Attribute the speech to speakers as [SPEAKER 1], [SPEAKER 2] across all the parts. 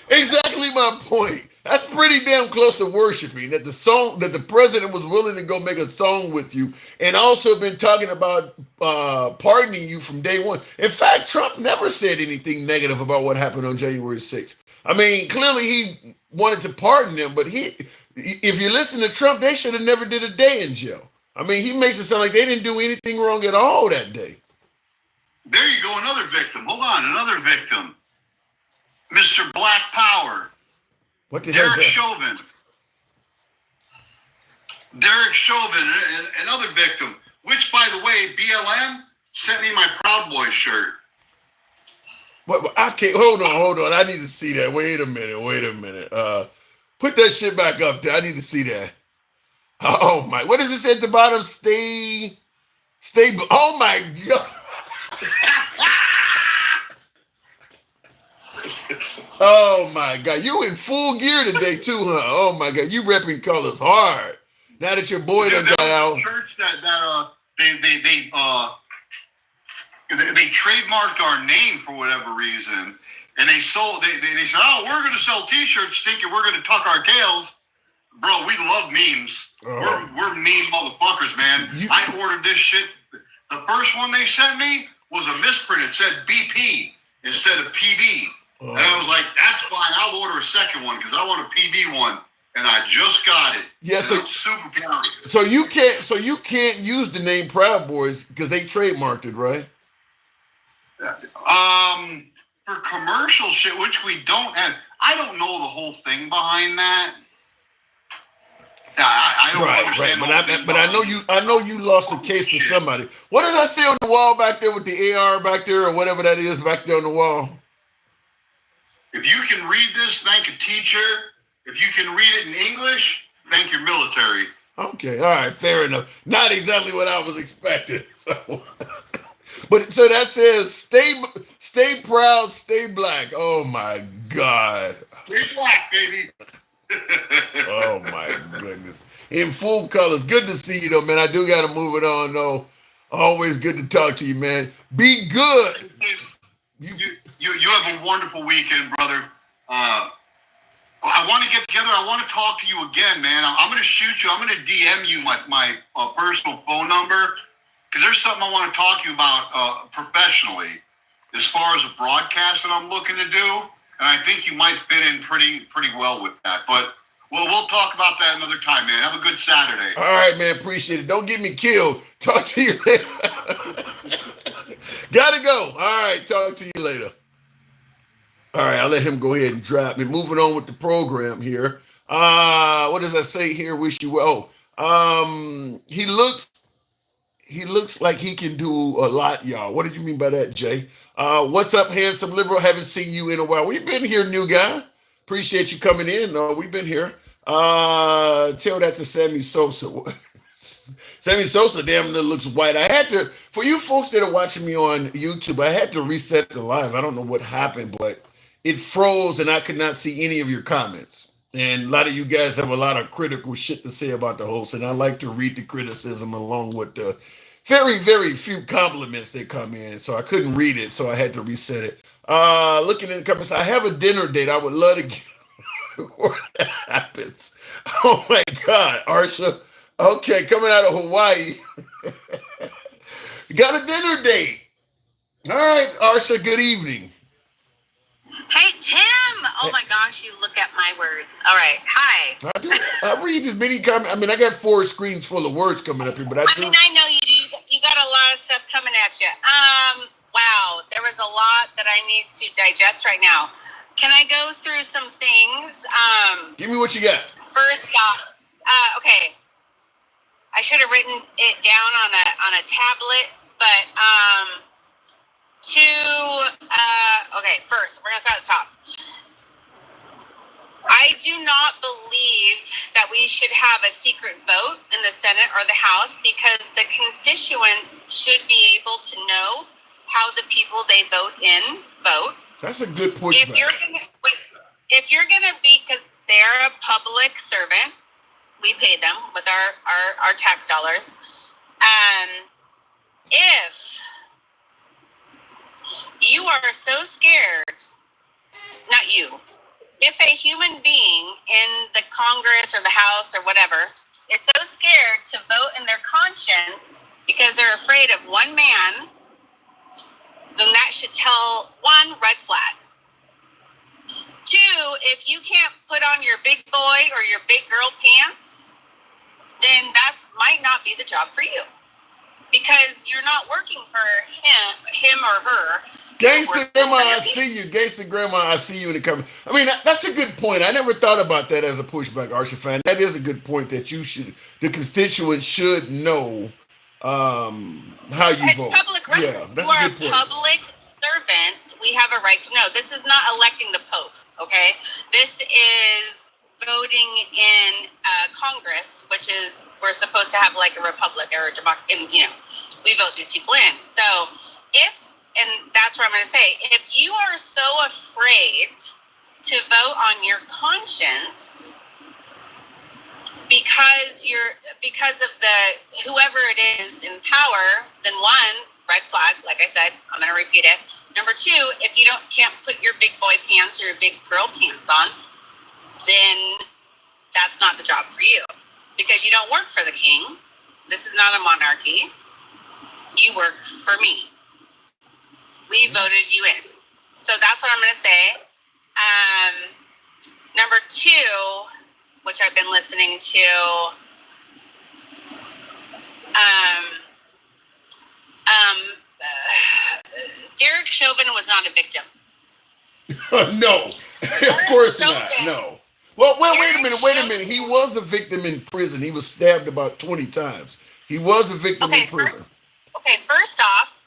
[SPEAKER 1] Exactly my point. That's pretty damn close to worshiping that the president was willing to go make a song with you, and also been talking about pardoning you from day one. In fact, Trump never said anything negative about what happened on January 6th. I mean, clearly he wanted to pardon them, but if you listen to Trump, they should have never did a day in jail. I mean, he makes it sound like they didn't do anything wrong at all that day.
[SPEAKER 2] There you go, another victim. Hold on, another victim. Mr. Black Power.
[SPEAKER 1] What the hell is that?
[SPEAKER 2] Derek Chauvin, another victim. Which, by the way, BLM sent me my Proud Boys shirt.
[SPEAKER 1] What? I can't. Hold on. I need to see that. Wait a minute. Put that shit back up there. I need to see that. Oh my! What does it say at the bottom? Stay. Oh my God! Oh my God! You in full gear today too, huh? Oh my God! You repping colors hard. Now that your boy done got out.
[SPEAKER 2] Church they trademarked our name for whatever reason, and they said, "Oh, we're going to sell T-shirts, thinking we're going to tuck our tails." Bro, we love memes. Oh. We're meme motherfuckers, man. I ordered this shit. The first one they sent me was a misprint. It said BP instead of PB. Oh. And I was like, that's fine. I'll order a second one because I want a PB one. And I just got it.
[SPEAKER 1] Yeah,
[SPEAKER 2] so I'm super proud.
[SPEAKER 1] So you can't use the name Proud Boys because they trademarked it, right?
[SPEAKER 2] For commercial shit, which we don't have. I don't know the whole thing behind that. I don't understand.
[SPEAKER 1] But I know you lost a case to somebody. What does I see on the wall back there with the AR back there or whatever that is back there on the wall?
[SPEAKER 2] If you can read this, thank a teacher. If you can read it in English, thank your military.
[SPEAKER 1] Okay, all right, fair enough. Not exactly what I was expecting. So, but so that says stay proud, stay black. Oh my God.
[SPEAKER 2] Stay black, baby.
[SPEAKER 1] Oh my goodness. In full colors. Good to see you though, man. I do gotta move it on though. Always good to talk to you, man. Be good.
[SPEAKER 2] You have a wonderful weekend, brother. I want to get together. I want to talk to you again, man. I'm going to shoot you. I'm going to DM you my personal phone number because there's something I want to talk to you about professionally as far as a broadcast that I'm looking to do. And I think you might fit in pretty well with that. But we'll talk about that another time, man. Have a good Saturday.
[SPEAKER 1] All right, man. Appreciate it. Don't get me killed. Talk to you later. Gotta go. All right. Talk to you later. All right, I'll let him go ahead and drop me. Moving on with the program here. What does I say here? Wish you well. He looks like he can do a lot, y'all. What did you mean by that, Jay? What's up, handsome liberal? Haven't seen you in a while. We've been here, new guy. Appreciate you coming in. We've been here. Tell that to Sammy Sosa. Sammy Sosa damn near looks white. I had to, for you folks that are watching me on YouTube, I had to reset the live. I don't know what happened, but it froze and I could not see any of your comments. And a lot of you guys have a lot of critical shit to say about the host, and I like to read the criticism along with the very, very few compliments that come in. So I couldn't read it, so I had to reset it. Looking in the comments, I have a dinner date. I would love to get what happens. Oh my God, Arsha. Okay, coming out of Hawaii. Got a dinner date. All right, Arsha, good evening.
[SPEAKER 3] Hey, Tim. Oh, my gosh, you look at my words. All right, hi.
[SPEAKER 1] I read as many comments. I mean, I got 4 screens full of words coming up here, but I
[SPEAKER 3] mean, I know you do. You got a lot of stuff coming at you. Wow, there was a lot that I need to digest right now. Can I go through some things?
[SPEAKER 1] Give me what you got.
[SPEAKER 3] First off, okay. I should have written it down on a tablet, but okay, first, we're going to start at the top. I do not believe that we should have a secret vote in the Senate or the House because the constituents should be able to know how the people they vote in vote.
[SPEAKER 1] That's a good pushback.
[SPEAKER 3] If you're going to be, because they're a public servant, we pay them with our tax dollars. If You are so scared, not you. If a human being in the Congress or the House or whatever is so scared to vote in their conscience because they're afraid of one man, then that should tell one, red flag. Two, if you can't put on your big boy or your big girl pants, then that might not be the job for you, because you're not working for him or her.
[SPEAKER 1] Gangsta grandma, I see you. Gangsta grandma, I see you in the comment. I mean, that's a good point. I never thought about that as a pushback, Arshafan. That is a good point that the constituents should know how you vote.
[SPEAKER 3] It's public record.
[SPEAKER 1] Yeah, that's
[SPEAKER 3] you are
[SPEAKER 1] a good point.
[SPEAKER 3] Public servant. We have a right to know. This is not electing the Pope, okay? This is voting in Congress, which is, we're supposed to have like a republic or a democracy, and we vote these people in. So and that's what I'm going to say, if you are so afraid to vote on your conscience because of the whoever it is in power, then one, red flag, like I said, I'm going to repeat it. Number two, if you can't put your big boy pants or your big girl pants on, then that's not the job for you, because you don't work for the king. This is not a monarchy. You work for me. We voted you in. So that's what I'm going to say. Number two, which I've been listening to, Derek Chauvin was not a victim.
[SPEAKER 1] No, of course not. No. Well, wait a minute. He was a victim in prison. He was stabbed about 20 times. He was a victim in prison.
[SPEAKER 3] First off,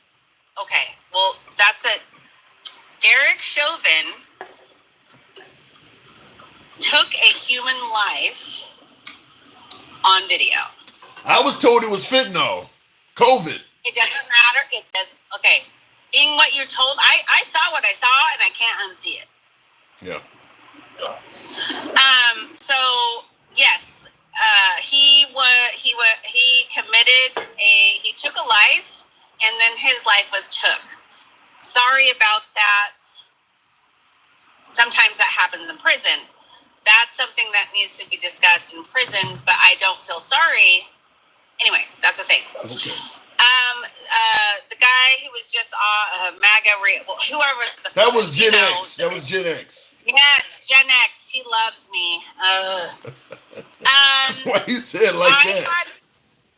[SPEAKER 3] well, that's it. Derek Chauvin took a human life on video.
[SPEAKER 1] I was told it was fentanyl. COVID.
[SPEAKER 3] It doesn't matter. It does. Okay. Being what you're told, I saw what I saw and I can't unsee it.
[SPEAKER 1] Yeah.
[SPEAKER 3] So yes, he took a life, and then his life was took. Sorry about that. Sometimes that happens in prison. That's something that needs to be discussed in prison, but I don't feel sorry. Anyway, that's the thing.
[SPEAKER 1] Okay.
[SPEAKER 3] The guy who was just MAGA, whoever
[SPEAKER 1] that was Gen X. That was Gen X.
[SPEAKER 3] Yes, Gen X. He loves me.
[SPEAKER 1] Why you say it like that?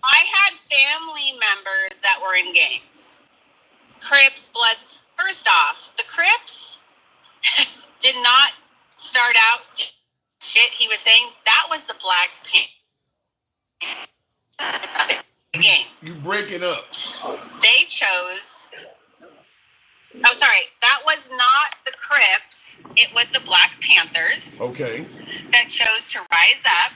[SPEAKER 3] I had family members that were in gangs. Crips, Bloods. First off, the Crips did not start out shit. He was saying that was the Black Panther game.
[SPEAKER 1] You break it up.
[SPEAKER 3] They chose. Oh, sorry. That was not the Crips. It was the Black Panthers.
[SPEAKER 1] Okay.
[SPEAKER 3] That chose to rise up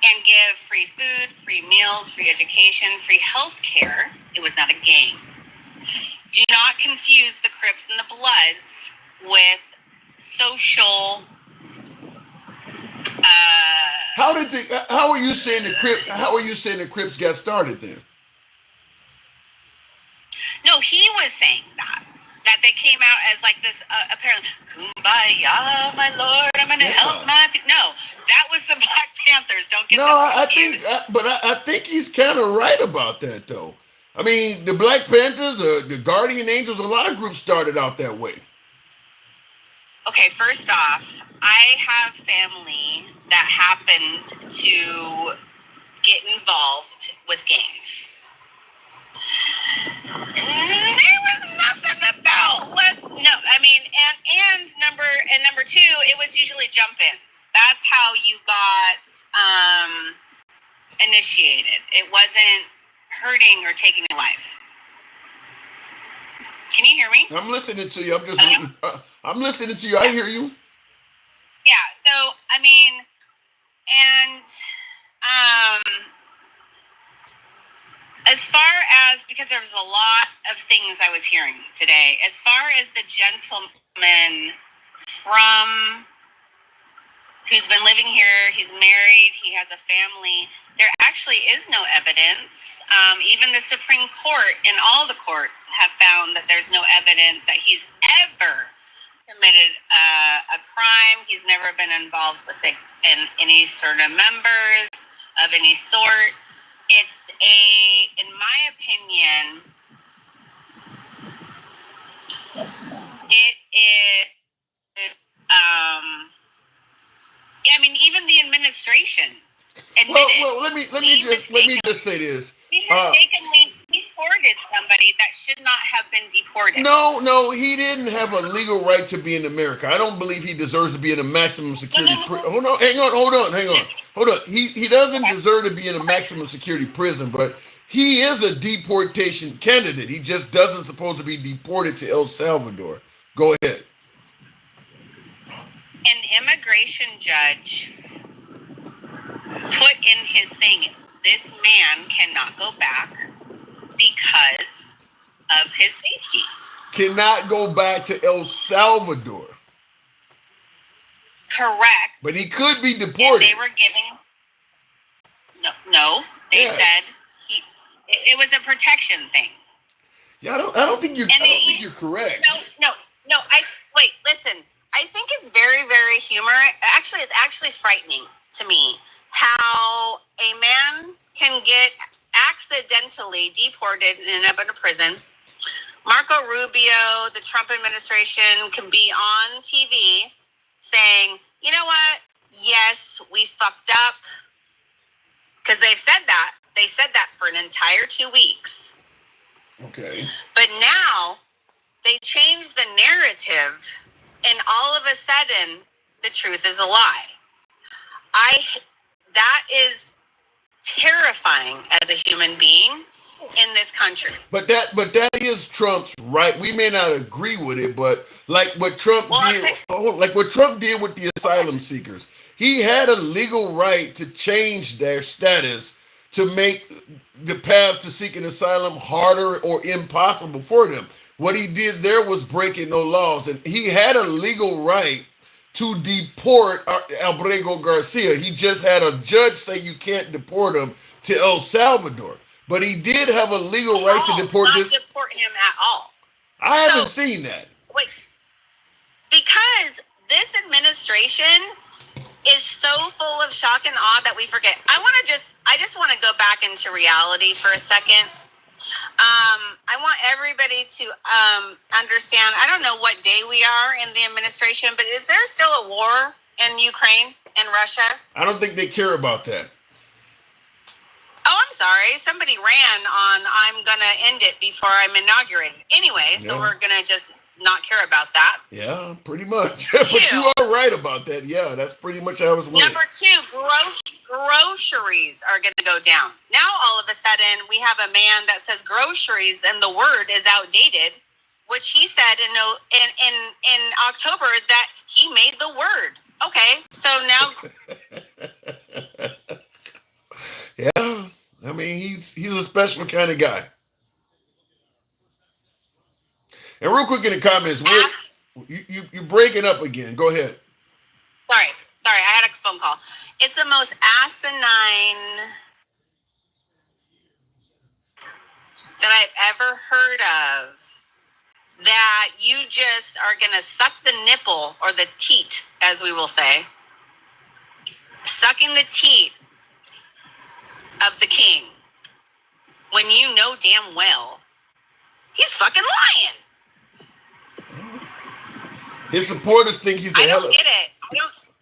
[SPEAKER 3] and give free food, free meals, free education, free health care. It was not a gang. Do not confuse the Crips and the Bloods with social.
[SPEAKER 1] How are you saying the Crips got started then?
[SPEAKER 3] No, he was saying that they came out as like this apparently kumbaya, my lord, I'm gonna help my people. No, that was the Black Panthers. Don't get confused.
[SPEAKER 1] I think he's kind of right about that though. I mean, the Black Panthers, the Guardian Angels, a lot of groups started out that way.
[SPEAKER 3] Okay, first off, I have family that happens to get involved with gangs. There was nothing about and number two, it was usually jump-ins. That's how you got initiated. It wasn't hurting or taking your life. Can you hear me?
[SPEAKER 1] I'm listening to you. I'm listening to you. I hear you.
[SPEAKER 3] Yeah. So I mean, and as far as, because there was a lot of things I was hearing today, as far as the gentleman who's been living here, he's married, he has a family. There actually is no evidence. Even the Supreme Court and all the courts have found that there's no evidence that he's ever committed a crime. He's never been involved with any sort of members of any sort. It's in my opinion, it is. I mean, even the administration.
[SPEAKER 1] Well, let me just say this.
[SPEAKER 3] He mistakenly deported somebody that should not have been deported.
[SPEAKER 1] No, he didn't have a legal right to be in America. I don't believe he deserves to be in a maximum security prison. Hold on. He doesn't deserve to be in a maximum security prison, but he is a deportation candidate. He just doesn't supposed to be deported to El Salvador. Go ahead.
[SPEAKER 3] An immigration judge put in his thing, this man cannot go back because of his safety.
[SPEAKER 1] Cannot go back to El Salvador.
[SPEAKER 3] Correct.
[SPEAKER 1] But he could be deported.
[SPEAKER 3] And they were giving they said it was a protection thing.
[SPEAKER 1] Yeah, I don't think you're correct.
[SPEAKER 3] No. Listen. I think it's very, very humorous. Actually, it's actually frightening to me how a man can get accidentally deported and end up in a prison. Marco Rubio, the Trump administration, can be on TV saying, you know what? Yes, we fucked up. Because they've said that. They said that for an entire 2 weeks.
[SPEAKER 1] Okay.
[SPEAKER 3] But now they changed the narrative, and all of a sudden, the truth is a lie. That is terrifying as a human being in this country.
[SPEAKER 1] But that is Trump's right. We may not agree with it, but like what Trump did with the asylum seekers, he had a legal right to change their status to make the path to seeking asylum harder or impossible for them. What he did there was breaking no laws, and he had a legal right to deport Abrego Garcia. He just had a judge say you can't deport him to El Salvador. But he did have a legal right to deport
[SPEAKER 3] him at all.
[SPEAKER 1] I haven't seen that.
[SPEAKER 3] Wait, because this administration is so full of shock and awe that we forget. I just want to go back into reality for a second. I want everybody to understand, I don't know what day we are in the administration, but is there still a war in Ukraine and Russia?
[SPEAKER 1] I don't think they care about that.
[SPEAKER 3] Oh, I'm sorry. Somebody ran on, I'm going to end it before I'm inaugurated. Anyway, so we're going to just not care about that.
[SPEAKER 1] Yeah, pretty much. But you are right about that. Yeah, that's pretty much how it was.
[SPEAKER 3] Number two, groceries are going to go down. Now, all of a sudden, we have a man that says groceries and the word is outdated, which he said in October that he made the word. Okay, so now...
[SPEAKER 1] Yeah, I mean, he's a special kind of guy. And real quick in the comments, you're breaking up again. Go ahead.
[SPEAKER 3] Sorry, I had a phone call. It's the most asinine that I've ever heard of, that you just are going to suck the nipple, or the teat, as we will say, sucking the teat of the king, when you know damn well he's fucking lying.
[SPEAKER 1] His supporters think he's
[SPEAKER 3] I don't get it.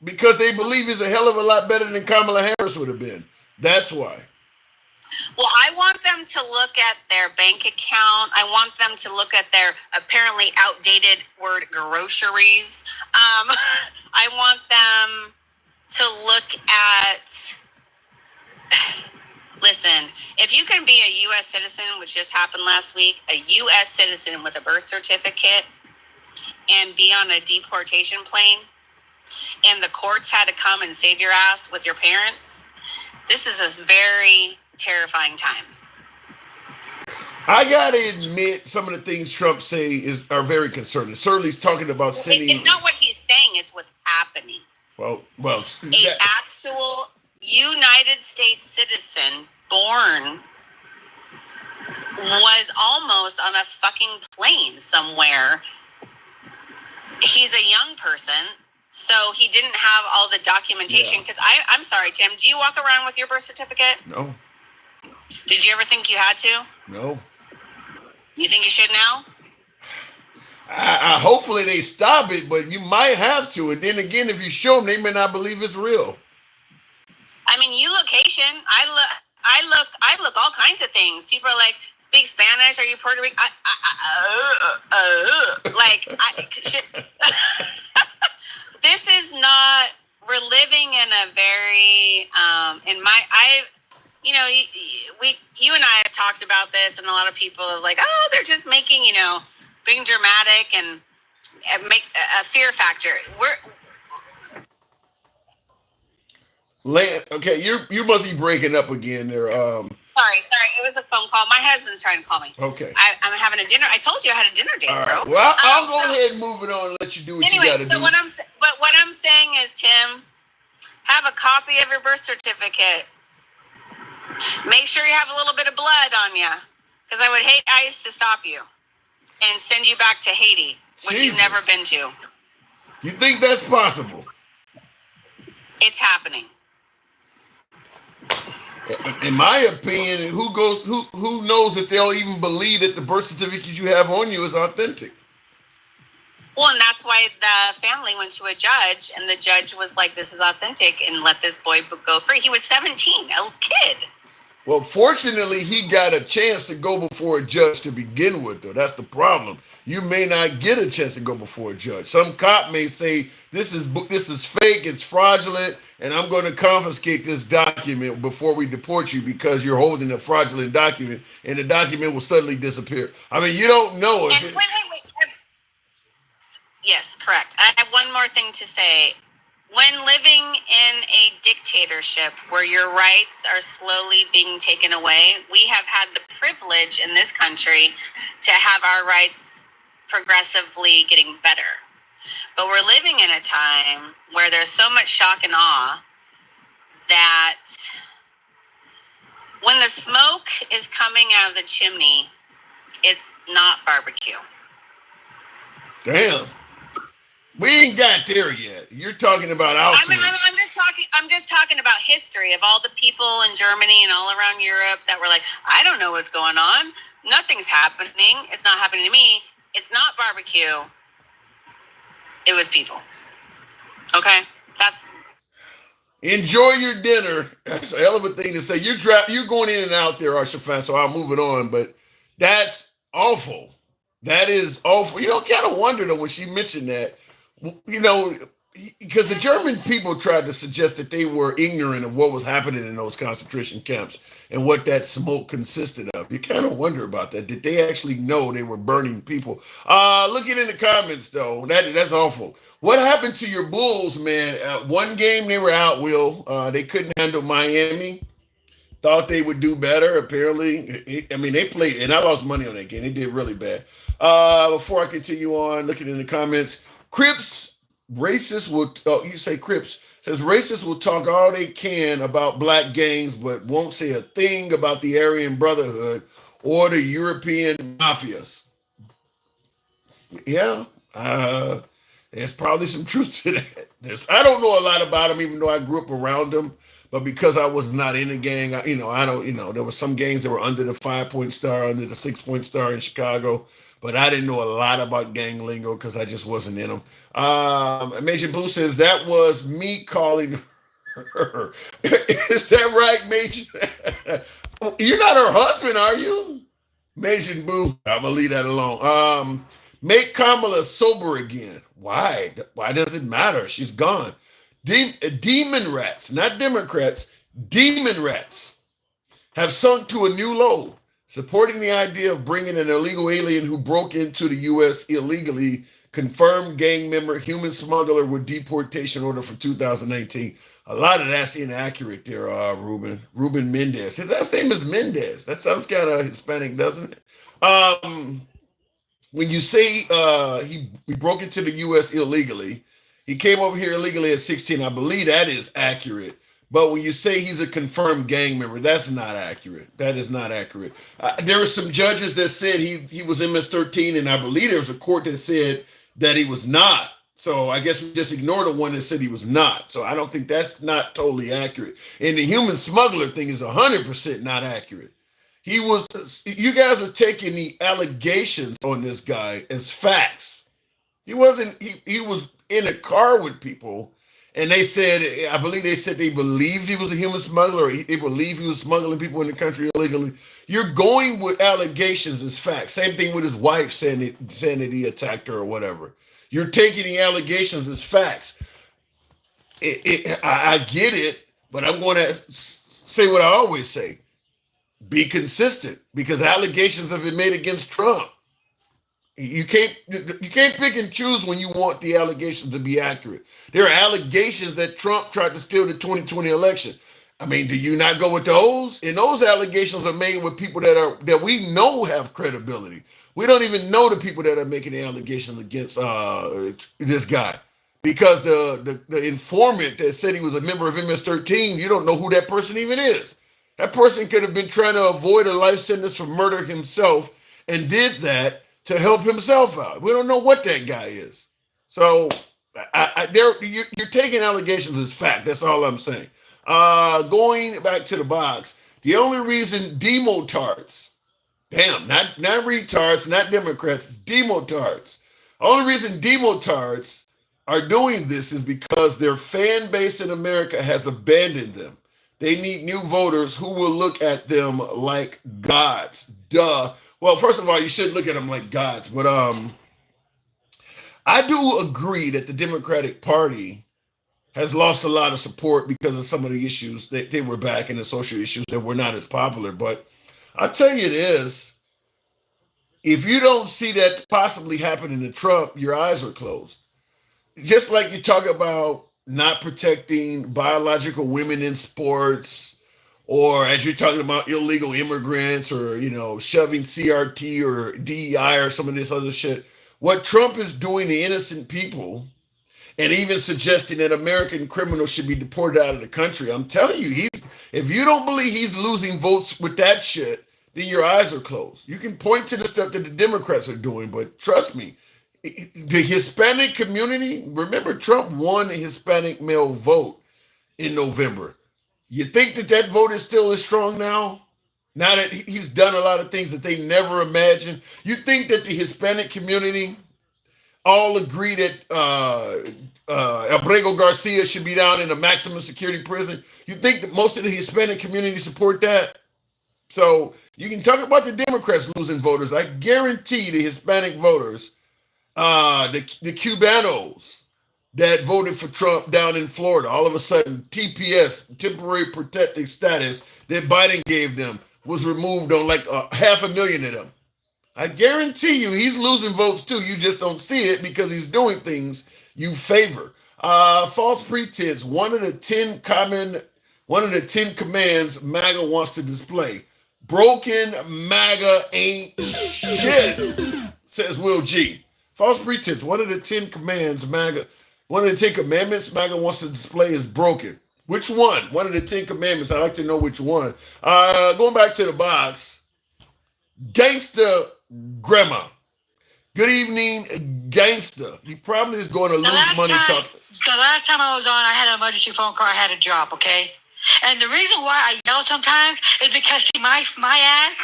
[SPEAKER 1] Because they believe he's a hell of a lot better than Kamala Harris would have been. That's why.
[SPEAKER 3] Well, I want them to look at their bank account. I want them to look at their apparently outdated word groceries. I want them to look at... Listen, if you can be a U.S. citizen, which just happened last week, a U.S. citizen with a birth certificate, and be on a deportation plane, and the courts had to come and save your ass with your parents, this is a very terrifying time.
[SPEAKER 1] I gotta admit, some of the things Trump say are very concerning. Certainly, he's talking about sending.
[SPEAKER 3] It's not what he's saying; it's what's happening.
[SPEAKER 1] Well,
[SPEAKER 3] actual United States citizen, born, was almost on a fucking plane somewhere. He's a young person, so he didn't have all the documentation. Because I'm sorry, Tim, do you walk around with your birth certificate?
[SPEAKER 1] No.
[SPEAKER 3] Did you ever think you had to?
[SPEAKER 1] No.
[SPEAKER 3] You think you should now?
[SPEAKER 1] I hopefully they stop it, but you might have to. And then again, if you show them, they may not believe it's real.
[SPEAKER 3] I mean, you look Haitian. I look all kinds of things. People are like, speak Spanish. Are you Puerto Rican? This is not. We're living in a very you and I have talked about this, and a lot of people are like, oh, they're just making, being dramatic and make a fear factor.
[SPEAKER 1] Okay, you must be breaking up again there.
[SPEAKER 3] Sorry, it was a phone call. My husband's trying to call me.
[SPEAKER 1] Okay.
[SPEAKER 3] I'm having a dinner. I told you I had a dinner date, bro.
[SPEAKER 1] Well, I'll go ahead and move it on and let you do what you got to do.
[SPEAKER 3] So what I'm saying is, Tim, have a copy of your birth certificate. Make sure you have a little bit of blood on you, because I would hate ICE to stop you and send you back to Haiti, which you've never been to.
[SPEAKER 1] You think that's possible?
[SPEAKER 3] It's happening.
[SPEAKER 1] In my opinion, who knows if they'll even believe that the birth certificate you have on you is authentic?
[SPEAKER 3] Well, and that's why the family went to a judge, and the judge was like, this is authentic, and let this boy go free. He was 17, a kid.
[SPEAKER 1] Well, fortunately, he got a chance to go before a judge to begin with, though. That's the problem. You may not get a chance to go before a judge. Some cop may say, this is fake, it's fraudulent, and I'm going to confiscate this document before we deport you because you're holding a fraudulent document, and the document will suddenly disappear. I mean, you don't know.
[SPEAKER 3] Wait. Yes, correct. I have one more thing to say. When living in a dictatorship where your rights are slowly being taken away, we have had the privilege in this country to have our rights progressively getting better. But we're living in a time where there's so much shock and awe that when the smoke is coming out of the chimney, it's not barbecue.
[SPEAKER 1] Damn. We ain't got there yet. You're talking about Auschwitz.
[SPEAKER 3] I'm just talking about history of all the people in Germany and all around Europe that were like, I don't know what's going on. Nothing's happening. It's not happening to me. It's not barbecue. It was people. Okay?
[SPEAKER 1] Enjoy your dinner. That's a hell of a thing to say. You're going in and out there, Arshafan, so I'll move it on, but that's awful. That is awful. Kind of wonder, though, when she mentioned that, because the German people tried to suggest that they were ignorant of what was happening in those concentration camps and what that smoke consisted of. You kind of wonder about that. Did they actually know they were burning people? Looking in the comments, though, that's awful. What happened to your Bulls, man? One game they were out, Will. They couldn't handle Miami. Thought they would do better, apparently. I mean, they played, and I lost money on that game. They did really bad. Before I continue on, looking in the comments, Crips, racists will, you say Crips, says racists will talk all they can about black gangs, but won't say a thing about the Aryan Brotherhood or the European mafias. Yeah, there's probably some truth to that. I don't know a lot about them, even though I grew up around them. But because I was not in a gang, there were some gangs that were under the 5-point star, under the 6-point star in Chicago. But I didn't know a lot about gang lingo because I just wasn't in them. Major Blue says, that was me calling her. Is that right, Major? You're not her husband, are you? Major Blue, I'm going to leave that alone. Make Kamala sober again. Why? Why does it matter? She's gone. Demon rats, not Democrats, demon rats have sunk to a new low, supporting the idea of bringing an illegal alien who broke into the U.S. illegally, confirmed gang member, human smuggler with deportation order for 2019. A lot of that's inaccurate there, Ruben. Ruben Mendez. His last name is Mendez. That sounds kind of Hispanic, doesn't it? When you say he broke into the U.S. illegally, he came over here illegally at 16. I believe that is accurate. But when you say he's a confirmed gang member, that's not accurate. That is not accurate. There were some judges that said he was MS-13, and I believe there was a court that said that he was not. So I guess we just ignore the one that said he was not. So I don't think that's not totally accurate. And the human smuggler thing is 100% not accurate. He was. You guys are taking the allegations on this guy as facts. He wasn't. He was in a car with people, and they said. I believe they said they believed he was a human smuggler. Or they believed he was smuggling people in the country illegally. You're going with allegations as facts. Same thing with his wife saying that he attacked her or whatever. You're taking the allegations as facts. I get it, but I'm going to say what I always say. Be consistent, because allegations have been made against Trump. You can't pick and choose when you want the allegations to be accurate. There are allegations that Trump tried to steal the 2020 election. I mean, do you not go with those? And those allegations are made with people that we know have credibility. We don't even know the people that are making the allegations against this guy, because the informant that said he was a member of MS-13, you don't know who that person even is. That person could have been trying to avoid a life sentence for murder himself and did that to help himself out. We don't know what that guy is. So you're taking allegations as fact. That's all I'm saying. Going back to the box, the only reason demotards, not retards, not Democrats, demotards. Only reason demotards are doing this is because their fan base in America has abandoned them. They need new voters who will look at them like gods. Duh. Well, first of all, you shouldn't look at them like gods, but I do agree that the Democratic Party has lost a lot of support because of some of the issues that they were back in, the social issues that were not as popular. But I'll tell you this, if you don't see that possibly happening to Trump, your eyes are closed. Just like you talk about not protecting biological women in sports, or as you're talking about illegal immigrants, or, shoving CRT or DEI or some of this other shit. What Trump is doing to innocent people, and even suggesting that American criminals should be deported out of the country, I'm telling you, if you don't believe he's losing votes with that shit, then your eyes are closed. You can point to the stuff that the Democrats are doing, but trust me, the Hispanic community, remember Trump won the Hispanic male vote in November. You think that vote is still as strong now? Now that he's done a lot of things that they never imagined? You think that the Hispanic community all agree that Abrego Garcia should be down in a maximum security prison? You think that most of the Hispanic community support that? So you can talk about the Democrats losing voters. I guarantee the Hispanic voters, the Cubanos that voted for Trump down in Florida, all of a sudden TPS, temporary protected status, that Biden gave them was removed on like 500,000 of them. I guarantee you he's losing votes too. You just don't see it because he's doing things you favor. False pretense, one of the 10 commands MAGA wants to display. Broken MAGA ain't shit, says Will G. False pretense, one of the 10 commands one of the 10 commandments MAGA wants to display is broken. Which one? One of the 10 commandments. I'd like to know which one. Going back to the box. Gangsta Grandma. Good evening, Gangsta. You probably is going to lose money talking.
[SPEAKER 4] The last time I was on, I had an emergency phone call I had to drop, okay? And the reason why I yell sometimes is because see, my ass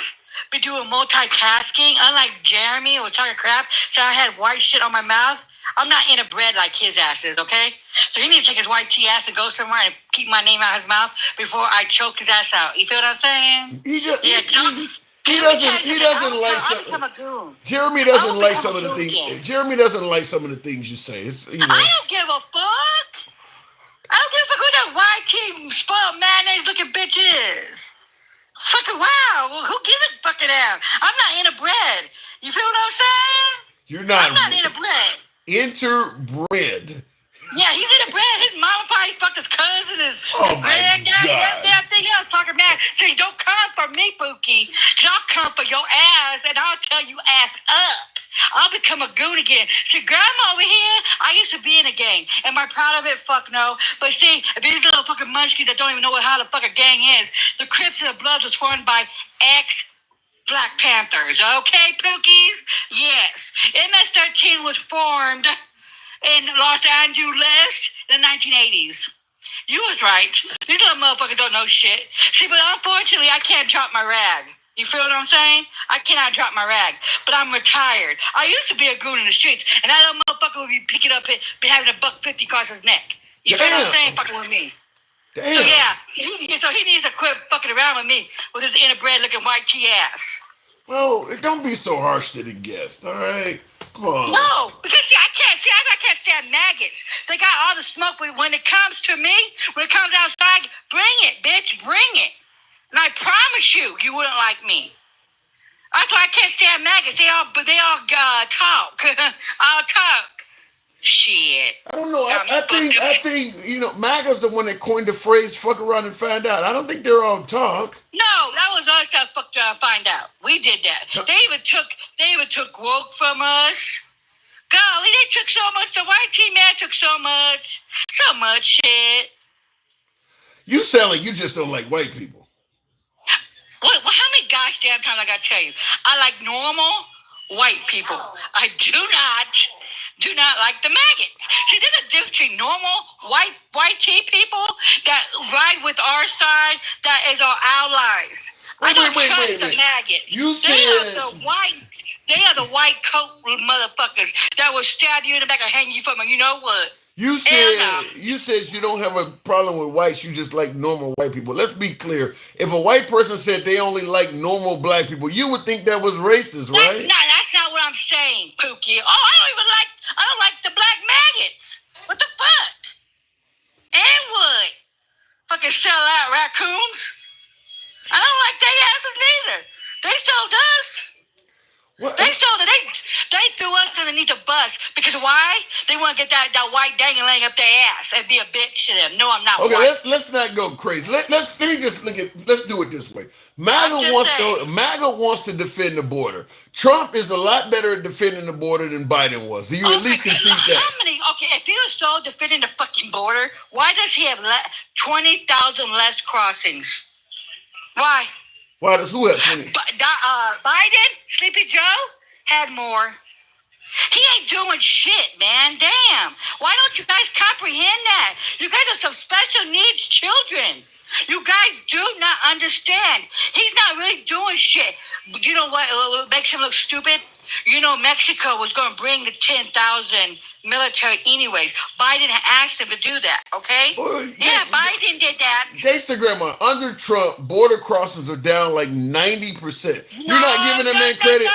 [SPEAKER 4] be doing multitasking. Unlike Jeremy who was talking crap, so I had white shit on my mouth. I'm not interbred like his ass is, okay? So he needs to take his white tea ass and go somewhere and keep my name out of his mouth before I choke his ass out. You feel what I'm saying? He doesn't
[SPEAKER 1] like some. Jeremy doesn't like some of the things. Jeremy doesn't like some of the things you say.
[SPEAKER 4] I don't give a fuck. I don't give a fuck who that white tea spoiled mayonnaise looking bitch is. Fucking wow. Well, who gives a fucking damn? I'm not interbred. You feel what I'm saying?
[SPEAKER 1] You're not.
[SPEAKER 4] I'm not interbred.
[SPEAKER 1] Interbred.
[SPEAKER 4] Yeah, he's inbred. His mama probably fucked his cousin, his granddad, everything else. Talking mad. Saying, don't come for me, Pookie. Because I'll come for your ass, and I'll tell you ass up. I'll become a goon again. See, grandma over here, I used to be in a gang. Am I proud of it? Fuck no. But see, these little fucking munchkins that don't even know how the fuck a gang is, the Crips and the Bloods was formed by ex-Black Panthers. Okay, Pookies? Yes. MS-13 was formed in Los Angeles in the 1980s. You was right. These little motherfuckers don't know shit. See, but unfortunately, I can't drop my rag. You feel what I'm saying? I cannot drop my rag, but I'm retired. I used to be a goon in the streets, and that little motherfucker would be picking up it, be having $150 across his neck. You feel what I'm saying? Fucking with me.
[SPEAKER 1] Damn.
[SPEAKER 4] So yeah, so he needs to quit fucking around with me with his interbred looking white tea ass.
[SPEAKER 1] Well, don't be so harsh to the guest, all right? Come on.
[SPEAKER 4] No, because see, I can't stand maggots. They got all the smoke, but when it comes to me, when it comes outside, bring it, bitch, bring it. And I promise you wouldn't like me. That's why I can't stand maggots. They all talk. I'll talk. Shit.
[SPEAKER 1] I don't know. I think MAGA's the one that coined the phrase "fuck around and find out." I don't think they're all talk.
[SPEAKER 4] No, that was us that fucked around and find out. We did that. They even took woke from us. Golly, they took so much. The white team man took so much shit.
[SPEAKER 1] You sound like you just don't like white people.
[SPEAKER 4] Well, how many gosh damn times I gotta tell you? I like normal white people. I do not like the maggots. See, there's a difference between normal white tea people that ride with our side, that is our allies. I don't trust the maggots.
[SPEAKER 1] You said
[SPEAKER 4] they are the white coat motherfuckers that will stab you in the back and hang you from a you know what.
[SPEAKER 1] You said you don't have a problem with whites, you just like normal white people. Let's be clear. If a white person said they only like normal black people, you would think that was racist, right?
[SPEAKER 4] No, that's not what I'm saying, Pookie. Oh, I don't like the black maggots. What the fuck? And what? Fucking sell out raccoons? I don't like their asses neither. They sold us. What? They threw us underneath the bus because why? They want to get that white dangling up their ass and be a bitch to them. No, I'm not.
[SPEAKER 1] Okay,
[SPEAKER 4] white.
[SPEAKER 1] let's not go crazy. Let me just let's do it this way. MAGA wants to defend the border. Trump is a lot better at defending the border than Biden was. Do you at least concede that?
[SPEAKER 4] If he was so defending the fucking border, why does he have 20,000 less crossings? Why?
[SPEAKER 1] Why does who have 20?
[SPEAKER 4] Biden, Sleepy Joe, had more. He ain't doing shit, man. Damn. Why don't you guys comprehend that? You guys are some special needs children. You guys do not understand. He's not really doing shit. You know what makes him look stupid? You know, Mexico was going to bring the 10,000 military anyways. Biden asked him to do that, okay? Biden did that.
[SPEAKER 1] Thanks to Grandma. Under Trump, border crossings are down like 90%. You're not giving them that credit?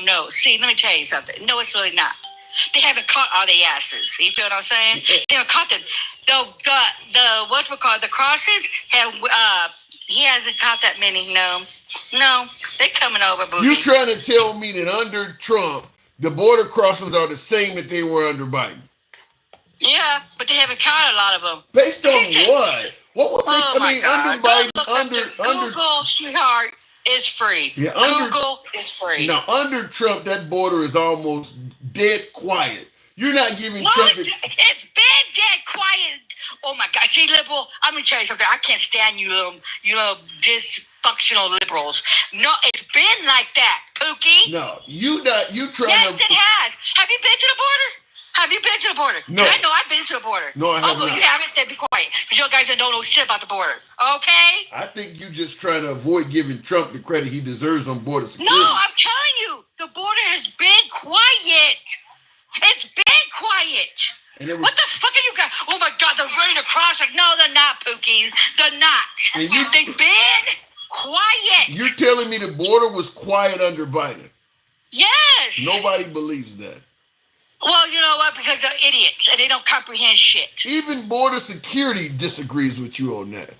[SPEAKER 4] No. See, let me tell you something. No, it's really not. They haven't caught all the asses. You feel what I'm saying? They haven't caught them. The crossings have, he hasn't caught that many, no, they're coming over, booty.
[SPEAKER 1] You trying to tell me that under Trump, the border crossings are the same that they were under Biden?
[SPEAKER 4] Yeah, but they haven't caught a lot of them.
[SPEAKER 1] Based on what? What would make, under Biden,
[SPEAKER 4] Google, sweetheart, is free.
[SPEAKER 1] Yeah,
[SPEAKER 4] Google is free.
[SPEAKER 1] Now, under Trump, that border is almost dead quiet. You're not giving Trump...
[SPEAKER 4] It's been dead quiet. Oh, my God. See, liberal, I'm going to tell you something. I can't stand you little dysfunctional liberals. No, it's been like that, Pookie.
[SPEAKER 1] No, you trying
[SPEAKER 4] Yes, it has. Have you been to the border? Have you been to the border?
[SPEAKER 1] No.
[SPEAKER 4] I know I've been to the border.
[SPEAKER 1] No, I haven't.
[SPEAKER 4] You haven't? Then be quiet. Because you guys don't know shit about the border. Okay?
[SPEAKER 1] I think you just trying to avoid giving Trump the credit he deserves on border security.
[SPEAKER 4] No, I'm telling you. The border has been quiet. It's been quiet. What the fuck are you guys? Oh, my God, they're running across it. No, they're not, Pookie. They're not. They've been quiet.
[SPEAKER 1] You're telling me the border was quiet under Biden?
[SPEAKER 4] Yes.
[SPEAKER 1] Nobody believes that.
[SPEAKER 4] Well, you know what? Because they're idiots and they don't comprehend shit.
[SPEAKER 1] Even border security disagrees with you on that.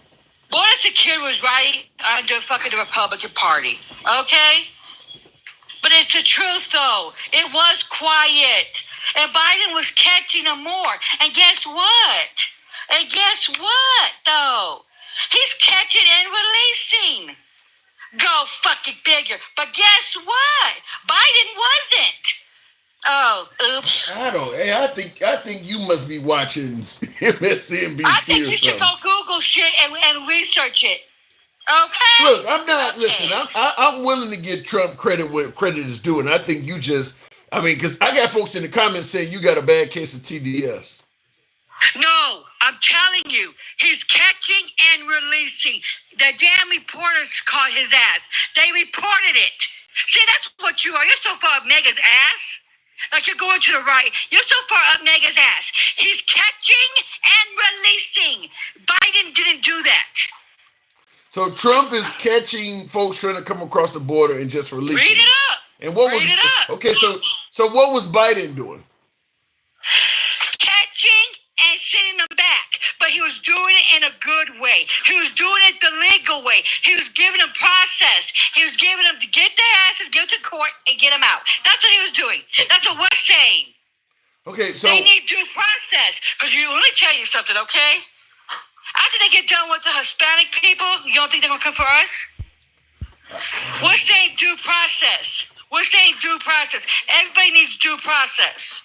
[SPEAKER 4] Border security was right under fucking the Republican Party. Okay? But it's the truth, though. It was quiet. And Biden was catching them more. And guess what? Though? He's catching and releasing. Go fucking figure. But guess what? Biden wasn't. Oh, oops.
[SPEAKER 1] I think you must be watching MSNBC
[SPEAKER 4] I think
[SPEAKER 1] or
[SPEAKER 4] you should
[SPEAKER 1] something.
[SPEAKER 4] go Google shit and research it. Okay?
[SPEAKER 1] Look, I'm not.
[SPEAKER 4] Okay.
[SPEAKER 1] Listen, I'm willing to give Trump credit where credit is due, and I think you just. I mean, because I got folks in the comments saying you got a bad case of TDS.
[SPEAKER 4] No, I'm telling you, he's catching and releasing. The damn reporters caught his ass. They reported it. See, that's what you are. You're so far up Mega's ass. Like you're going to the right. You're so far up Mega's ass. He's catching and releasing. Biden didn't do that.
[SPEAKER 1] So Trump is catching folks trying to come across the border and just releasing
[SPEAKER 4] Read
[SPEAKER 1] them.
[SPEAKER 4] it up.
[SPEAKER 1] And what
[SPEAKER 4] Read
[SPEAKER 1] was
[SPEAKER 4] it up.
[SPEAKER 1] okay? So what was Biden doing?
[SPEAKER 4] Catching and sending them back. But he was doing it in a good way. He was doing it the legal way. He was giving them process. He was giving them to get their asses, go to court, and get them out. That's what he was doing. That's what we're saying.
[SPEAKER 1] Okay, so
[SPEAKER 4] They need due process. Because let me tell you something, okay? After they get done with the Hispanic people, you don't think they're going to come for us? We're saying due process. Everybody needs due process.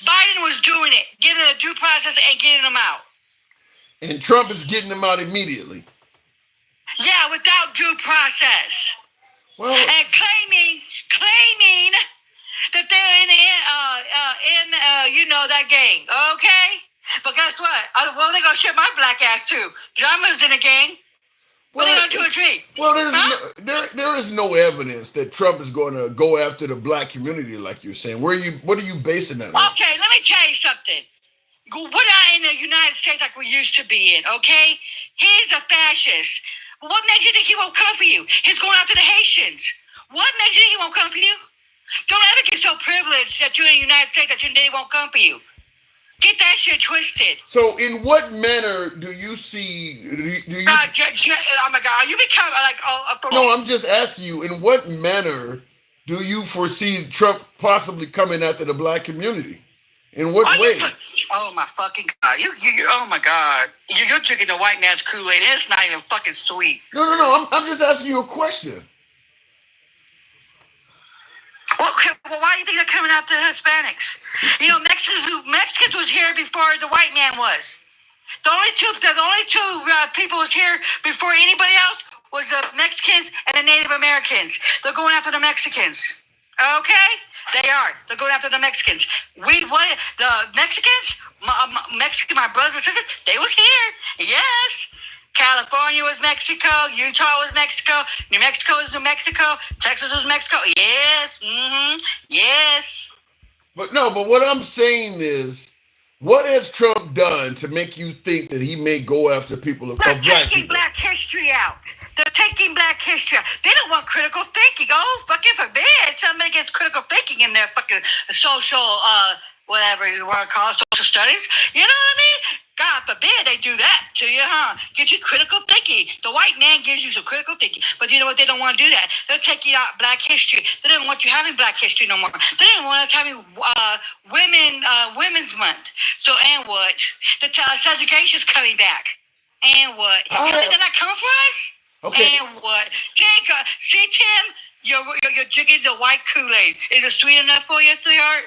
[SPEAKER 4] Biden was doing it, getting a due process and getting them out.
[SPEAKER 1] and Trump is getting them out immediately.
[SPEAKER 4] Yeah, without due process.
[SPEAKER 1] Well,
[SPEAKER 4] And claiming that they're in that gang, okay? But guess what? Well, they're going to ship my black ass too. Because I was in a gang. What are they going to do with me?
[SPEAKER 1] Well, there is no evidence that Trump is going to go after the black community like you're saying. What are you basing that on?
[SPEAKER 4] Okay, let me tell you something. We're not in the United States like we used to be in, okay? He's a fascist. What makes you think he won't come for you? He's going after the Haitians. What makes you think he won't come for you? Don't ever get so privileged that you're in the United States that they won't come for you. Get that shit twisted.
[SPEAKER 1] So, in what manner do you see? Do you?
[SPEAKER 4] Oh my God! You become like
[SPEAKER 1] No, I'm just asking you. In what manner do you foresee Trump possibly coming after the black community? In what way?
[SPEAKER 4] Oh my fucking God! Oh my God! You're drinking the white man's Kool-Aid. It's not even fucking sweet.
[SPEAKER 1] No. I'm just asking you a question.
[SPEAKER 4] Well, why do you think they're coming after the Hispanics? Mexicans was here before the white man was. The only two people was here before anybody else was the Mexicans and the Native Americans. They're going after the Mexicans. Okay? They are. They're going after the Mexicans. The Mexicans, my brothers and sisters, they was here. Yes. California was Mexico. Utah was Mexico. New Mexico was New Mexico. Texas was Mexico. Yes. Yes.
[SPEAKER 1] But what I'm saying is, what has Trump done to make you think that he may go after people of black people?
[SPEAKER 4] They're taking black history out. They're taking black history out. They don't want critical thinking. Oh, fucking forbid somebody gets critical thinking in their fucking social, whatever you want to call it, social studies. You know what I mean? God forbid they do that to you, huh? Get you critical thinking. The white man gives you some critical thinking. But you know what? They don't want to do that. They're taking out black history. They don't want you having black history no more. They didn't want us having Women's Month. So, and what? The segregation's coming back. And what? You think they're not coming for us?
[SPEAKER 1] Okay.
[SPEAKER 4] And what? See, Tim, you're drinking the white Kool-Aid. Is it sweet enough for you, sweetheart?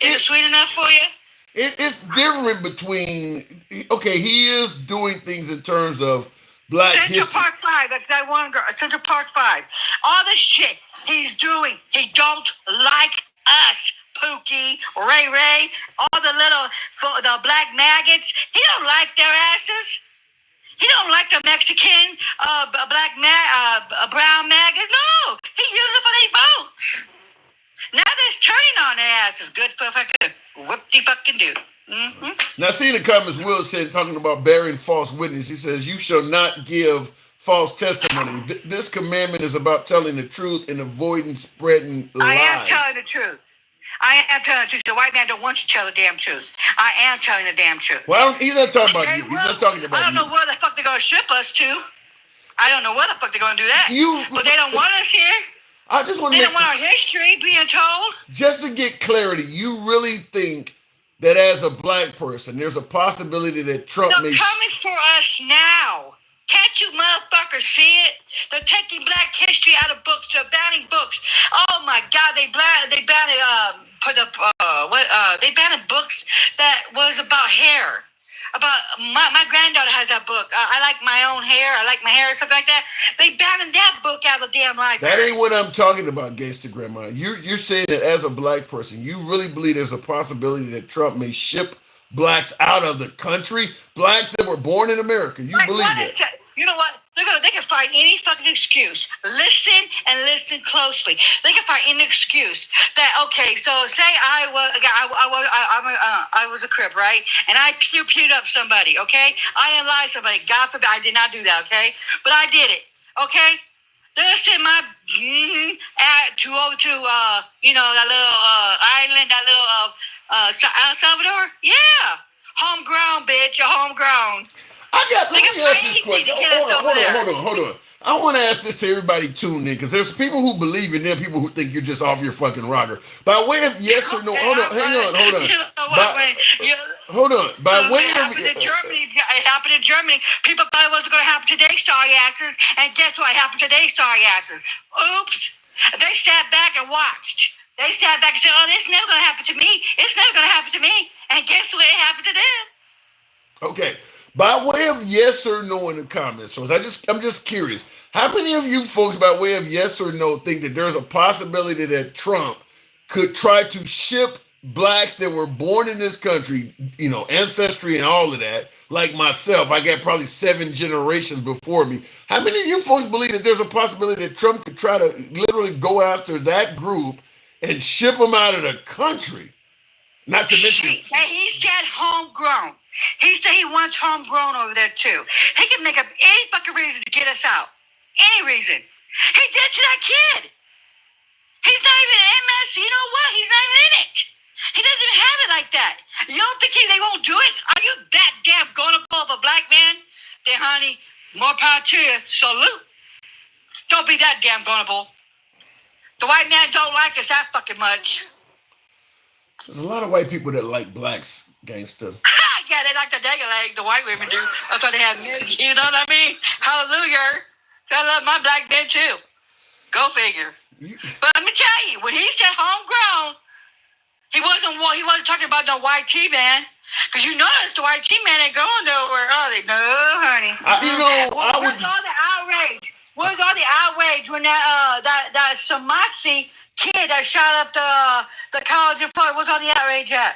[SPEAKER 4] Is it sweet enough for you?
[SPEAKER 1] It's different between, he is doing things in terms of black history.
[SPEAKER 4] Central Park 5, that's that one girl, Central Park 5. All the shit he's doing, he don't like us, Pookie, Ray, all the black maggots. He don't like their asses. He don't like the Mexican, brown maggots. No, he uses it for their votes. Now they're turning on their asses. Good for fucking whoop-de-fucking-do. Mm-hmm.
[SPEAKER 1] Now, see in the comments, Will said, talking about bearing false witness, he says, you shall not give false testimony. This commandment is about telling the truth and avoiding spreading lies.
[SPEAKER 4] I am telling the truth. The white man don't want you to tell the damn truth. I am telling the damn truth.
[SPEAKER 1] Well, he's not talking about you. He's not talking about you.
[SPEAKER 4] I don't know where the fuck they're going to ship us to. I don't know where the fuck they're going to do that. But they don't want us here.
[SPEAKER 1] I just want to
[SPEAKER 4] They don't want our history being told.
[SPEAKER 1] just to get clarity. You really think that as a black person, there's a possibility that Trump
[SPEAKER 4] They're
[SPEAKER 1] may
[SPEAKER 4] coming for us now. Can't you motherfuckers see it? They're taking black history out of books. They're banning books. Oh my God, they banned they banned books that was about hair. About my granddaughter has that book. I like my own hair. I like my hair, something like that. They banned that book out of the damn library.
[SPEAKER 1] That ain't what I'm talking about, Gangsta Grandma. You're saying that as a black person, you really believe there's a possibility that Trump may ship blacks out of the country? Blacks that were born in America. You believe that?
[SPEAKER 4] You know what? They can find any fucking excuse. Listen and listen closely. They can find any excuse that okay. So say I was a Crip, right? And I pewed up somebody. Okay, I unalive somebody. God forbid, I did not do that. Okay, but I did it. Okay. They'll send my to over to that little island, that little El Salvador. Yeah, homegrown, bitch. You're homegrown.
[SPEAKER 1] Let me ask this question. Hold on. I want to ask this to everybody tuned in because there's people who believe in them, people who think you're just off your fucking rocker. By way of yes or no, hold on. Hold on. By way of
[SPEAKER 4] it happened in Germany. People thought it wasn't going to happen today, sorry asses. And guess what happened today, sorry asses? Oops. They sat back and watched. They sat back and said, "Oh, this is never going to happen to me. It's never going to happen to me." And guess what? It happened to them.
[SPEAKER 1] Okay. By way of yes or no in the comments, folks, I'm just curious. How many of you folks, by way of yes or no, think that there's a possibility that Trump could try to ship blacks that were born in this country, ancestry and all of that, like myself? I got probably 7 generations before me. How many of you folks believe that there's a possibility that Trump could try to literally go after that group and ship them out of the country? Not to mention...
[SPEAKER 4] He said homegrown. He said he wants homegrown over there too. He can make up any fucking reason to get us out. Any reason. He did it to that kid. He's not even in MS. You know what? He's not even in it. He doesn't even have it like that. You don't think they won't do it? Are you that damn gullible of a black man? Then, honey, more power to you. Salute. Don't be that damn gullible. The white man don't like us that fucking much.
[SPEAKER 1] There's a lot of white people that like blacks, gangster.
[SPEAKER 4] Yeah, they like the dagger leg, the white women do. That's why they have milk, you know what I mean? Hallelujah. I love my black men too. Go figure. But let me tell you, when he said homegrown, he wasn't talking about the white tea man. Because you notice the white tea man ain't going nowhere, are they? No, honey. Where's all the outrage? Where's all the outrage when that Samazi kid that shot up the college in Florida? Where's all the outrage at?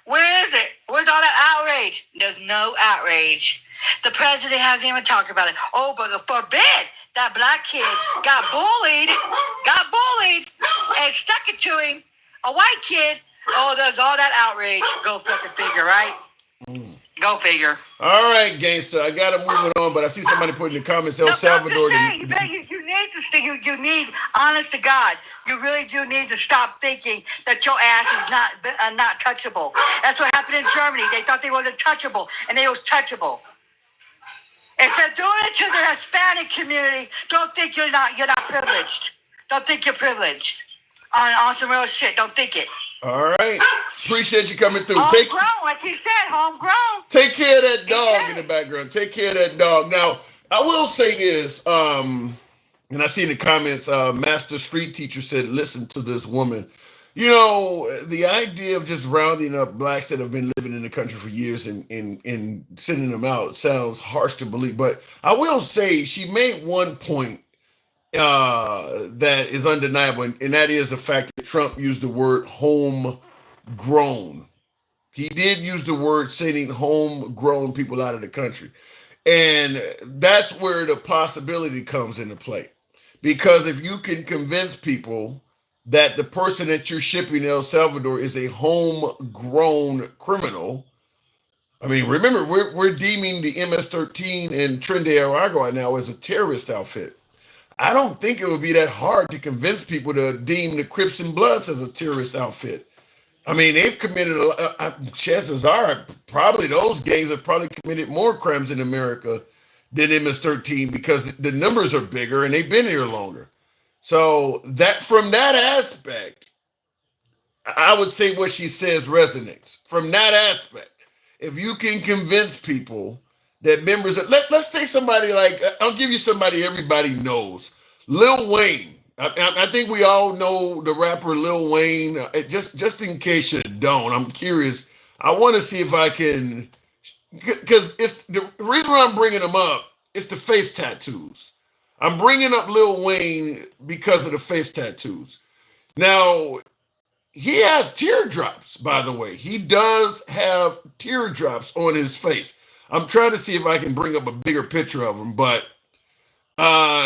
[SPEAKER 4] Where is it? Where's all that outrage? There's no outrage. The president hasn't even talked about it. Oh, but forbid that black kid got bullied, and stuck it to him. A white kid. Oh, there's all that outrage. Go fucking figure, right? Go figure.
[SPEAKER 1] All right, gangster. I gotta move it on, but I see somebody put in the comments, El Salvador.
[SPEAKER 4] You need, honest to God, you really do need to stop thinking that your ass is not touchable. That's what happened in Germany. They thought they wasn't touchable, and they was touchable. If they're doing it to the Hispanic community, don't think you're not privileged. Don't think you're privileged. On some real shit. Don't think it.
[SPEAKER 1] All right. Appreciate you coming through.
[SPEAKER 4] Homegrown, like he said, homegrown.
[SPEAKER 1] Take care of that dog in the background. Take care of that dog. Now, I will say this, and I see in the comments, Master Street Teacher said, listen to this woman. The idea of just rounding up blacks that have been living in the country for years and sending them out sounds harsh to believe. But I will say she made one point that is undeniable, and that is the fact that Trump used the word homegrown. He did use the word sending homegrown people out of the country. And that's where the possibility comes into play. Because if you can convince people that the person that you're shipping to El Salvador is a homegrown criminal, I mean, remember, we're deeming the MS-13 and Tren de Aragua now as a terrorist outfit. I don't think it would be that hard to convince people to deem the Crips and Bloods as a terrorist outfit. I mean, they've committed chances are probably those gangs have probably committed more crimes in America than MS-13 because the numbers are bigger and they've been here longer. So that from that aspect, I would say what she says resonates. From that aspect, if you can convince people that members of, let's take somebody like, I'll give you somebody everybody knows, Lil Wayne. I think we all know the rapper Lil Wayne. Just in case you don't, I'm curious. I want to see if I can, because it's the reason why I'm bringing him up. It's the face tattoos. I'm bringing up Lil Wayne because of the face tattoos. Now, he has teardrops, by the way. He does have teardrops on his face. I'm trying to see if I can bring up a bigger picture of him, but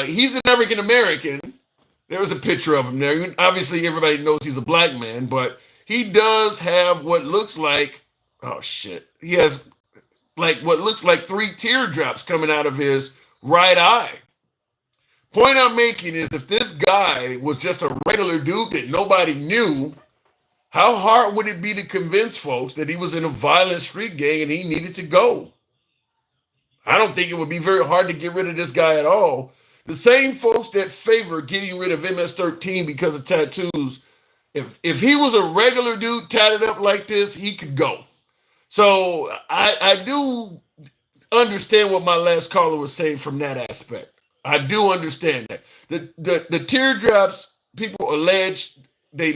[SPEAKER 1] he's an African American. There was a picture of him there. Obviously, everybody knows he's a black man, but he does have what looks like, oh shit, he has like what looks like 3 teardrops coming out of his right eye. Point I'm making is if this guy was just a regular dude that nobody knew, how hard would it be to convince folks that he was in a violent street gang and he needed to go? I don't think it would be very hard to get rid of this guy at all. The same folks that favor getting rid of MS-13 because of tattoos, if he was a regular dude tatted up like this, he could go. So I do understand what my last caller was saying from that aspect. I do understand that. The teardrops, people allege, they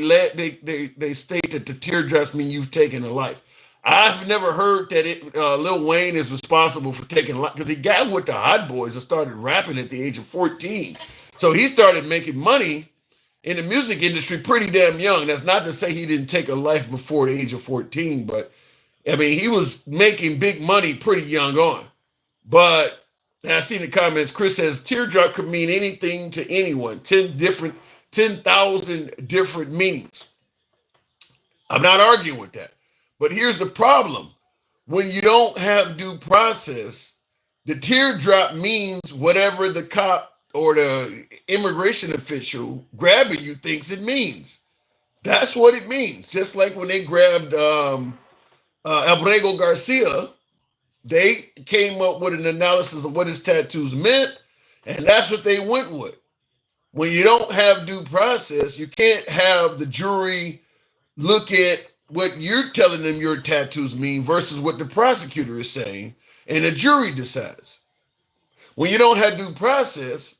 [SPEAKER 1] state that the teardrops mean you've taken a life. I've never heard that Lil Wayne is responsible for taking a life, because he got with the Hot Boys and started rapping at the age of 14. So he started making money in the music industry pretty damn young. That's not to say he didn't take a life before the age of 14, but I mean, he was making big money pretty young on. But I see in the comments, Chris says teardrop could mean anything to anyone. 10,000 different meanings. I'm not arguing with that. But here's the problem. When you don't have due process, the teardrop means whatever the cop or the immigration official grabbing you thinks it means. That's what it means. Just like when they grabbed Abrego Garcia, they came up with an analysis of what his tattoos meant, and that's what they went with. When you don't have due process, you can't have the jury look at what you're telling them your tattoos mean versus what the prosecutor is saying, and the jury decides. When you don't have due process,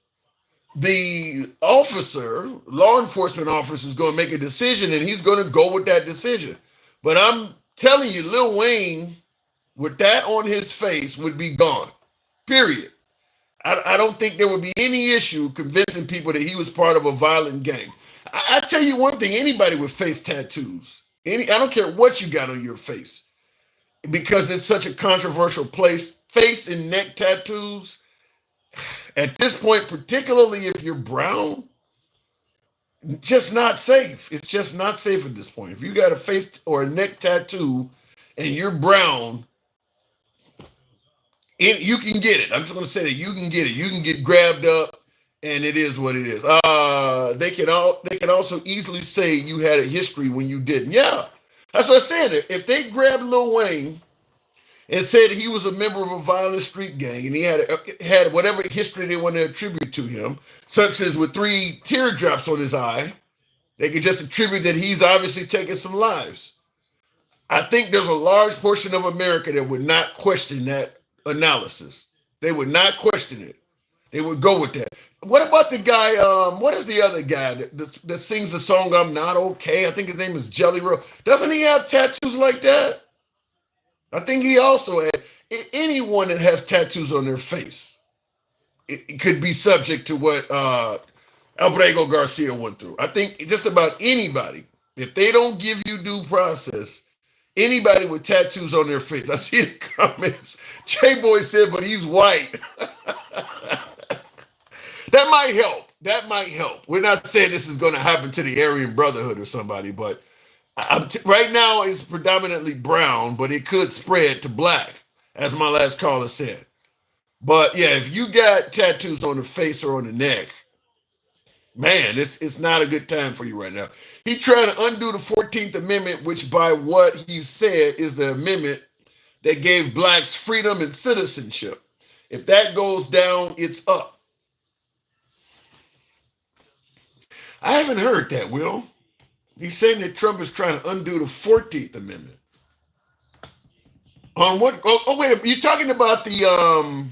[SPEAKER 1] the officer, law enforcement officer, is going to make a decision, and he's going to go with that decision. But I'm telling you, Lil Wayne, with that on his face, would be gone. Period. I don't think there would be any issue convincing people that he was part of a violent gang. I tell you one thing, anybody with face tattoos, I don't care what you got on your face, because it's such a controversial place, face and neck tattoos, at this point, particularly if you're brown, just not safe. It's just not safe at this point. If you got a face or a neck tattoo and you're brown, you can get it. I'm just going to say that you can get it. You can get grabbed up, and it is what it is. They can also easily say you had a history when you didn't. Yeah, that's what I said. If they grabbed Lil Wayne and said he was a member of a violent street gang and he had whatever history they want to attribute to him, such as with 3 teardrops on his eye, they could just attribute that he's obviously taken some lives. I think there's a large portion of America that would not question that analysis. They would not question it. They would go with that. What about the guy, what is the other guy that sings the song I'm Not Okay? I think his name is Jelly Roll. Doesn't he have tattoos like that? I think he also had, anyone that has tattoos on their face, it could be subject to what Abrego Garcia went through. I think just about anybody, if they don't give you due process, anybody with tattoos on their face. I see the comments. J-Boy said, but he's white. That might help. That might help. We're not saying this is going to happen to the Aryan Brotherhood or somebody, but right now it's predominantly brown, but it could spread to black, as my last caller said. But yeah, if you got tattoos on the face or on the neck, man, it's not a good time for you right now. He trying to undo the 14th Amendment, which by what he said is the amendment that gave blacks freedom and citizenship. If that goes down, it's up. I haven't heard that, Will. He's saying that Trump is trying to undo the 14th Amendment. On what? Oh wait, you're talking about the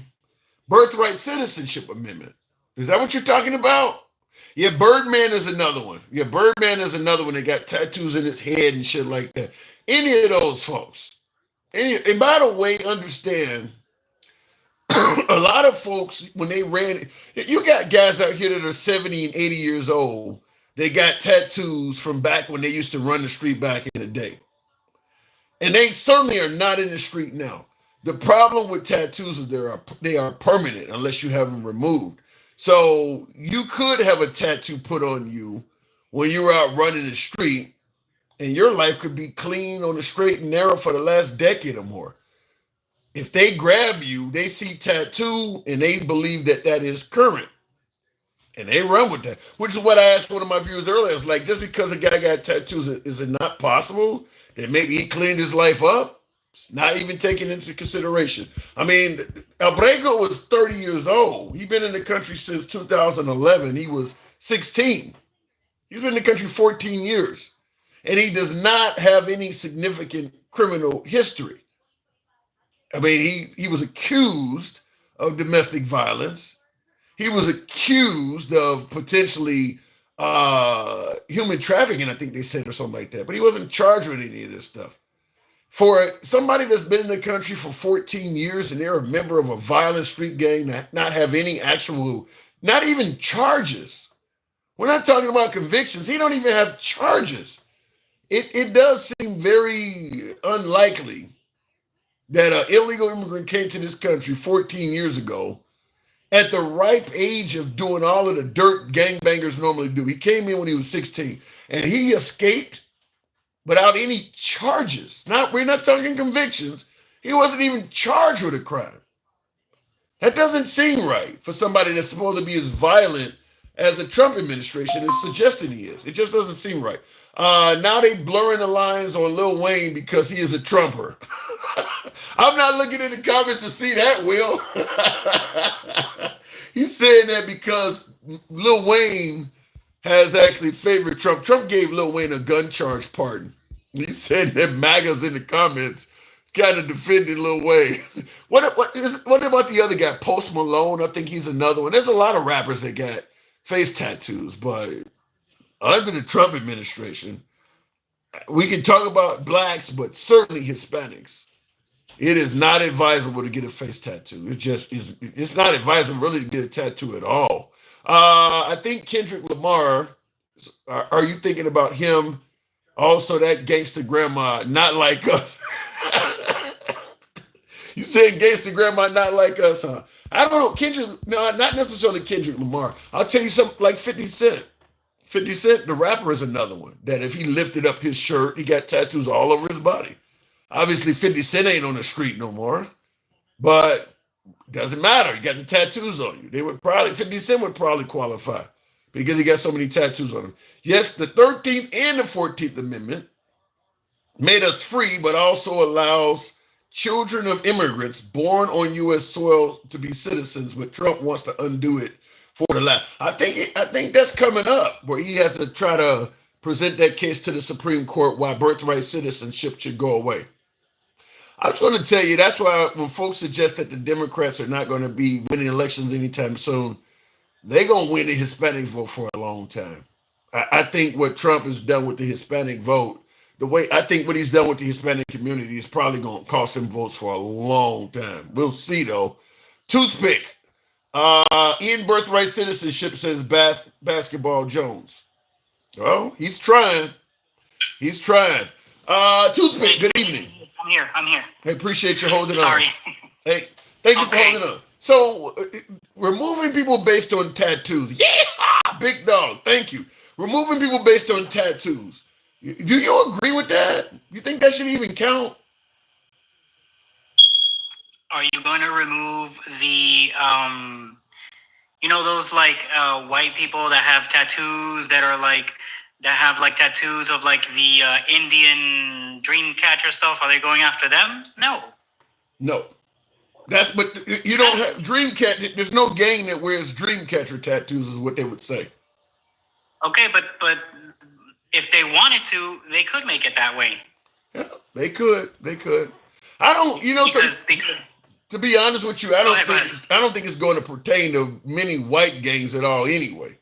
[SPEAKER 1] birthright citizenship amendment. Is that what you're talking about? Yeah, Birdman is another one. Yeah, Birdman is another one that got tattoos in his head and shit like that. Any of those folks. And by the way, understand, a lot of folks, when they ran, you got guys out here that are 70 and 80 years old. They got tattoos from back when they used to run the street back in the day. And they certainly are not in the street now. The problem with tattoos is they are permanent unless you have them removed. So you could have a tattoo put on you when you're out running the street, and your life could be clean on the straight and narrow for the last decade or more. If they grab you, they see tattoo and they believe that that is current. And they run with that, which is what I asked one of my viewers earlier. It's like, just because a guy got tattoos, is it not possible that maybe he cleaned his life up? It's not even taken into consideration. I mean, Abrego was 30 years old. He's been in the country since 2011. He was 16. He's been in the country 14 years. And he does not have any significant criminal history. I mean, he was accused of domestic violence. He was accused of potentially human trafficking, I think they said, or something like that. But he wasn't charged with any of this stuff. For somebody that's been in the country for 14 years and they're a member of a violent street gang, not have any actual, not even charges. We're not talking about convictions. He don't even have charges. It does seem very unlikely that an illegal immigrant came to this country 14 years ago at the ripe age of doing all of the dirt gangbangers normally do. He came in when he was 16 and he escaped without any charges. We're not talking convictions. He wasn't even charged with a crime. That doesn't seem right for somebody that's supposed to be as violent as the Trump administration is suggesting he is. It just doesn't seem right. Now they blurring the lines on Lil Wayne because he is a Trumper. I'm not looking in the comments to see that, Will. He's saying that because Lil Wayne has actually favored Trump. Trump gave Lil Wayne a gun charge pardon. He said that MAGA's in the comments kind of defending Lil Wayne. What about the other guy, Post Malone? I think he's another one. There's a lot of rappers that got face tattoos, but under the Trump administration, we can talk about blacks, but certainly Hispanics. It is not advisable to get a face tattoo. It's not advisable really to get a tattoo at all. I think Kendrick Lamar, are you thinking about him? Also, that gangster grandma, not like us. You saying gangster grandma, not like us, huh? I don't know. Kendrick, no, not necessarily Kendrick Lamar. I'll tell you something like 50 Cent. 50 Cent, the rapper, is another one that if he lifted up his shirt, he got tattoos all over his body. Obviously, 50 Cent ain't on the street no more, but doesn't matter. You got the tattoos on you. 50 Cent would probably qualify because he got so many tattoos on him. Yes, the 13th and the 14th Amendment made us free, but also allows children of immigrants born on U.S. soil to be citizens, but Trump wants to undo it for the last. I think that's coming up, where he has to try to present that case to the Supreme Court why birthright citizenship should go away. I was going to tell you, that's why when folks suggest that the Democrats are not going to be winning elections anytime soon, they're going to win the Hispanic vote for a long time. I think what Trump has done with the Hispanic vote, I think what he's done with the Hispanic community is probably going to cost him votes for a long time. We'll see, though. Toothpick. In birthright citizenship, says Basketball Jones. Well, he's trying. He's trying. Toothpick, good evening.
[SPEAKER 5] I'm here.
[SPEAKER 1] Hey, appreciate you holding
[SPEAKER 5] Sorry.
[SPEAKER 1] on. Hey, thank you for holding on. So, removing people based on tattoos. Yeah, big dog. Thank you. Removing people based on tattoos. Do you agree with that? You think that should even count?
[SPEAKER 5] Are you going to remove the, those like white people that have tattoos that have like tattoos of like the Indian dream catcher stuff? Are they going after them? No.
[SPEAKER 1] But you don't have Dreamcatcher. There's no gang that wears Dreamcatcher tattoos, is what they would say.
[SPEAKER 5] Okay, but if they wanted to, they could make it that way.
[SPEAKER 1] Yeah, they could. I don't,
[SPEAKER 5] because
[SPEAKER 1] to be honest with you, I
[SPEAKER 5] Go
[SPEAKER 1] don't think it's going to pertain to many white gangs at all anyway.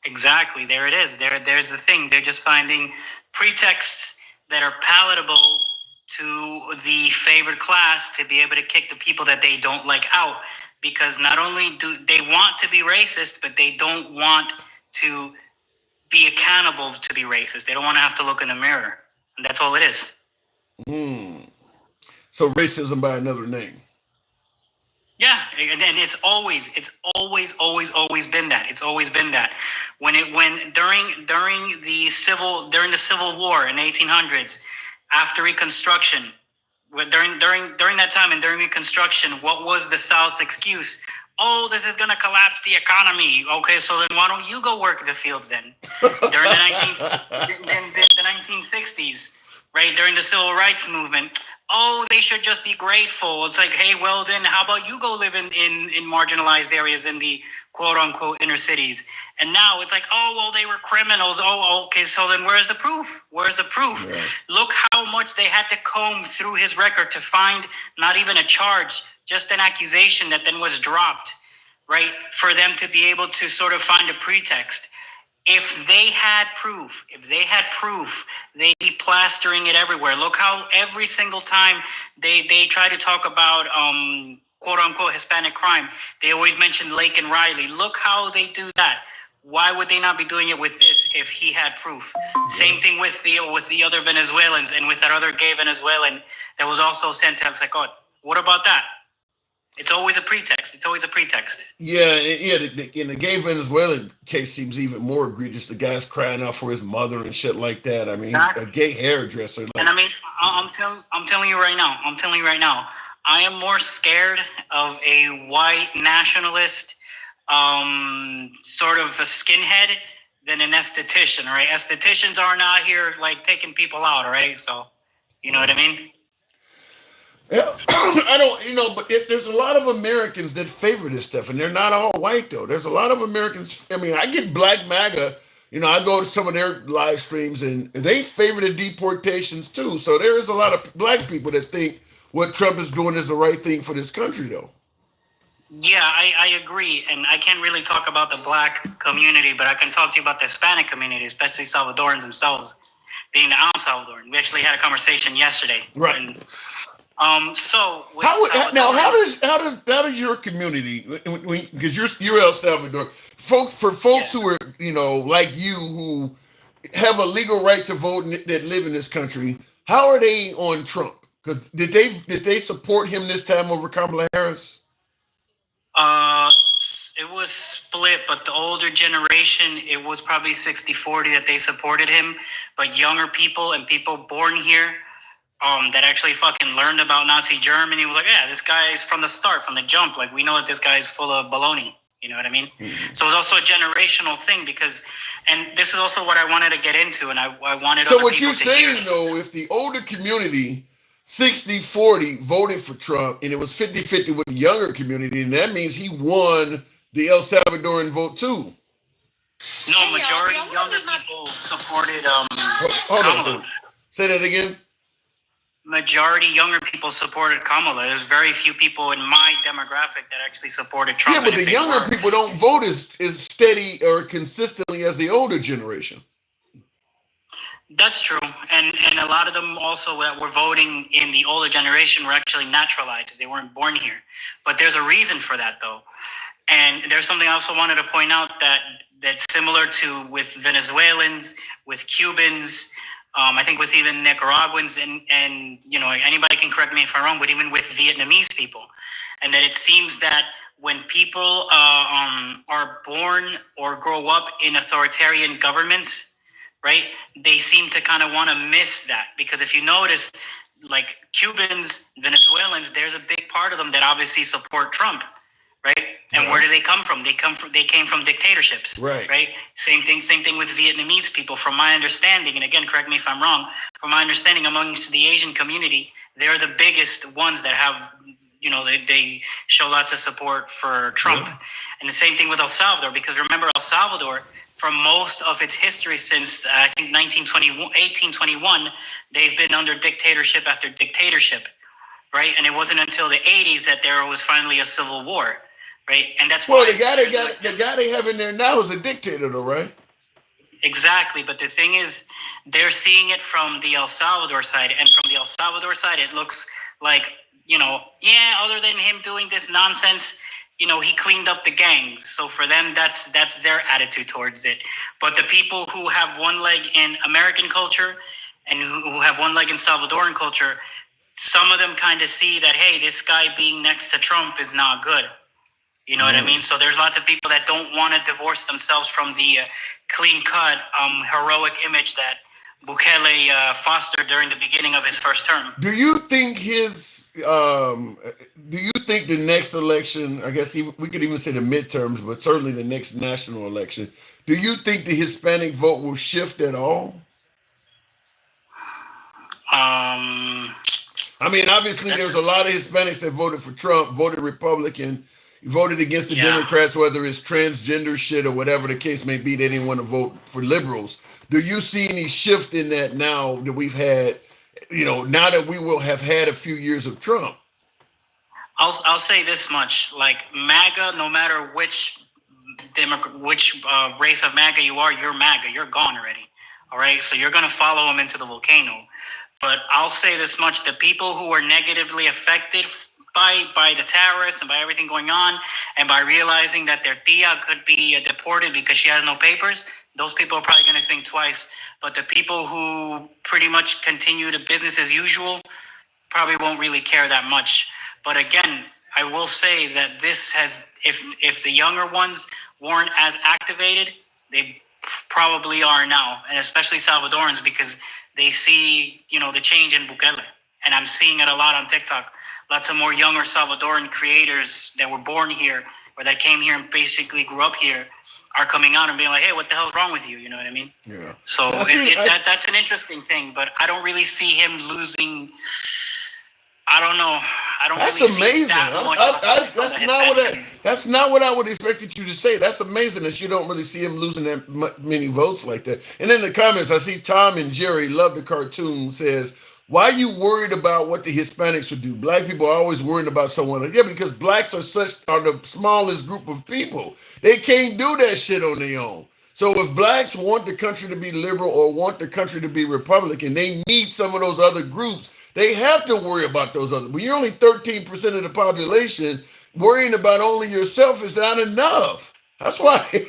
[SPEAKER 5] exactly, there it is. There's the thing. They're just finding pretexts that are palatable to the favored class to be able to kick the people that they don't like out. Because not only do they want to be racist, but they don't want to be accountable to be racist. They don't want to have to look in the mirror. And that's all it is.
[SPEAKER 1] So racism by another name.
[SPEAKER 5] Yeah, and it's always been that. It's always been that. During the Civil War in the 1800s, after Reconstruction, during that time and during Reconstruction, what was the South's excuse? Oh, this is gonna collapse the economy. Okay, so then why don't you go work the fields then? During the 1960s, right? During the Civil Rights Movement, oh, they should just be grateful. It's like, hey, well then, how about you go live in marginalized areas in the quote unquote inner cities? And now it's like, oh, well, they were criminals. Oh, okay, so then where's the proof? Where's the proof?
[SPEAKER 1] Right.
[SPEAKER 5] Look how much they had to comb through his record to find not even a charge, just an accusation that then was dropped, right? For them to be able to sort of find a pretext. If they had proof, they'd be plastering it everywhere. Look how every single time they try to talk about quote unquote Hispanic crime, they always mention Lake and Riley. Look how they do that. Why would they not be doing it with this if he had proof? Same thing with the other Venezuelans and with that other gay Venezuelan that was also sent to El Secot. What about that? It's always a pretext.
[SPEAKER 1] Yeah. In the gay Venezuelan case seems even more egregious. The guy's crying out for his mother and shit like that. I mean, exactly. A gay hairdresser.
[SPEAKER 5] And I mean, I'm telling you right now. I am more scared of a white nationalist, sort of a skinhead, than an esthetician. Right? Estheticians are not here like taking people out. Right? So, you know what I mean.
[SPEAKER 1] Yeah, I don't, but there's a lot of Americans that favor this stuff, and they're not all white, though. There's a lot of Americans. I mean, I get Black MAGA, I go to some of their live streams, and they favor the deportations, too. So there is a lot of Black people that think what Trump is doing is the right thing for this country, though.
[SPEAKER 5] Yeah, I agree. And I can't really talk about the Black community, but I can talk to you about the Hispanic community, especially Salvadorans themselves, being the El Salvadoran. We actually had a conversation yesterday.
[SPEAKER 1] Right.
[SPEAKER 5] And, so
[SPEAKER 1] how does your community, because you're El Salvador, folks who are like you, who have a legal right to vote that live in this country, how are they on Trump? Because did they support him this time over Kamala Harris?
[SPEAKER 5] It was split, but the older generation, it was probably 60-40 that they supported him, but younger people and people born here, that actually fucking learned about Nazi Germany was like, yeah, this guy's from the start, from the jump. Like, we know that this guy's full of baloney. You know what I mean? Mm-hmm. So it's also a generational thing and this is also what I wanted to get into, and I wanted
[SPEAKER 1] so
[SPEAKER 5] other
[SPEAKER 1] what
[SPEAKER 5] people
[SPEAKER 1] you're
[SPEAKER 5] to
[SPEAKER 1] saying,
[SPEAKER 5] hear.
[SPEAKER 1] though, if the older community, 60-40, voted for Trump, and it was 50-50 with the younger community, and that means he won the El Salvadoran vote, too.
[SPEAKER 5] No, majority younger people supported
[SPEAKER 1] Hold on. Say that again.
[SPEAKER 5] Majority younger people supported Kamala. There's very few people in my demographic that actually supported Trump.
[SPEAKER 1] Yeah, but the younger people don't vote as steady or consistently as the older generation.
[SPEAKER 5] That's true. And a lot of them also that were voting in the older generation were actually naturalized. They weren't born here. But there's a reason for that, though. And there's something I also wanted to point out that's similar to with Venezuelans, with Cubans, I think with even Nicaraguans and anybody can correct me if I'm wrong, but even with Vietnamese people. And that it seems that when people are born or grow up in authoritarian governments, right, they seem to kind of want to miss that. Because if you notice, like Cubans, Venezuelans, there's a big part of them that obviously support Trump. Right. And where do they come from? They came from dictatorships. Right. Same thing with Vietnamese people, from my understanding. And again, correct me if I'm wrong. From my understanding, amongst the Asian community, they're the biggest ones that have, they show lots of support for Trump. And the same thing with El Salvador, because remember, El Salvador, for most of its history since I think 1821, they've been under dictatorship after dictatorship, right? And it wasn't until the 80s that there was finally a civil war, right? And that's
[SPEAKER 1] Well,
[SPEAKER 5] why
[SPEAKER 1] the guy they have in there now is a dictator, though, right?
[SPEAKER 5] exactly. But the thing is, they're seeing it from the El Salvador side, and from the El Salvador side, it looks like, yeah, other than him doing this nonsense, he cleaned up the gangs. So for them, that's their attitude towards it. But the people who have one leg in American culture and who have one leg in Salvadoran culture, some of them kind of see that, hey, this guy being next to Trump is not good. You know what I mean? So there's lots of people that don't want to divorce themselves from the clean-cut, heroic image that Bukele fostered during the beginning of his first term.
[SPEAKER 1] Do you think the next election, I guess we could even say the midterms, but certainly the next national election, do you think the Hispanic vote will shift at all? I mean, obviously there's a lot of Hispanics that voted for Trump, voted Republican, voted against the Democrats, whether it's transgender shit or whatever the case may be. They didn't want to vote for liberals. Do you see any shift in that now that we've had, now that we will have had a few years of Trump?
[SPEAKER 5] I'll say this much: like MAGA, no matter which race of MAGA you are, you're MAGA. You're gone already. All right, so you're gonna follow them into the volcano. But I'll say this much: the people who are negatively affected by the terrorists and by everything going on, and by realizing that their tia could be deported because she has no papers, those people are probably going to think twice. But the people who pretty much continue to business as usual probably won't really care that much. But again, I will say that this has, if the younger ones weren't as activated, they probably are now, and especially Salvadorans, because they see, the change in Bukele. And I'm seeing it a lot on TikTok. Lots of more younger Salvadoran creators that were born here or that came here and basically grew up here are coming out and being like, hey, what the hell's wrong with you? You know what I mean?
[SPEAKER 1] Yeah.
[SPEAKER 5] So that's an interesting thing, but I don't really see him losing. I don't know. I don't
[SPEAKER 1] That's
[SPEAKER 5] really
[SPEAKER 1] amazing.
[SPEAKER 5] see that much.
[SPEAKER 1] That's not what I would expected you to say. That's amazing that you don't really see him losing that many votes like that. And in the comments, I see Tom and Jerry love the cartoon says, why are you worried about what the Hispanics would do? Black people are always worried about someone. Yeah, because blacks are the smallest group of people. They can't do that shit on their own. So if blacks want the country to be liberal or want the country to be Republican, they need some of those other groups. They have to worry about those other. When you're only 13% of the population, worrying about only yourself is not enough. That's why they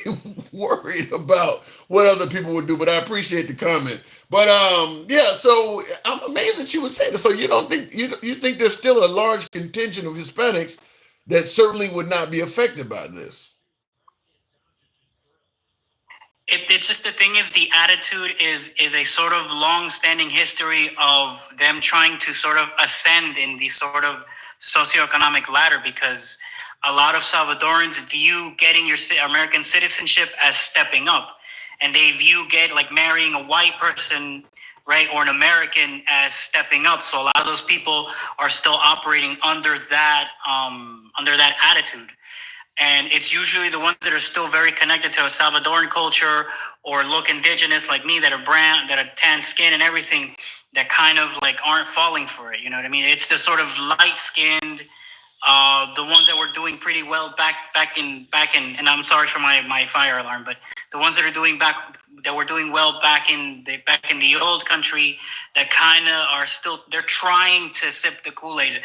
[SPEAKER 1] worried about what other people would do. But I appreciate the comment. But so I'm amazed that you would say that. So you don't think you think there's still a large contingent of Hispanics that certainly would not be affected by this?
[SPEAKER 5] It's just, the thing is, the attitude is a sort of long-standing history of them trying to sort of ascend in the sort of socioeconomic ladder, because a lot of Salvadorans view getting your American citizenship as stepping up, and they view marrying a white person, right, or an American as stepping up. So a lot of those people are still operating under that attitude. And it's usually the ones that are still very connected to a Salvadoran culture or look indigenous like me, that are brown, that are tan skin and everything, that kind of aren't falling for it. You know what I mean? It's the sort of light skinned, the ones that were doing pretty well back in, and I'm sorry for my fire alarm, but the ones that were doing well back in the old country, that kind of are still, they're trying to sip the Kool-Aid,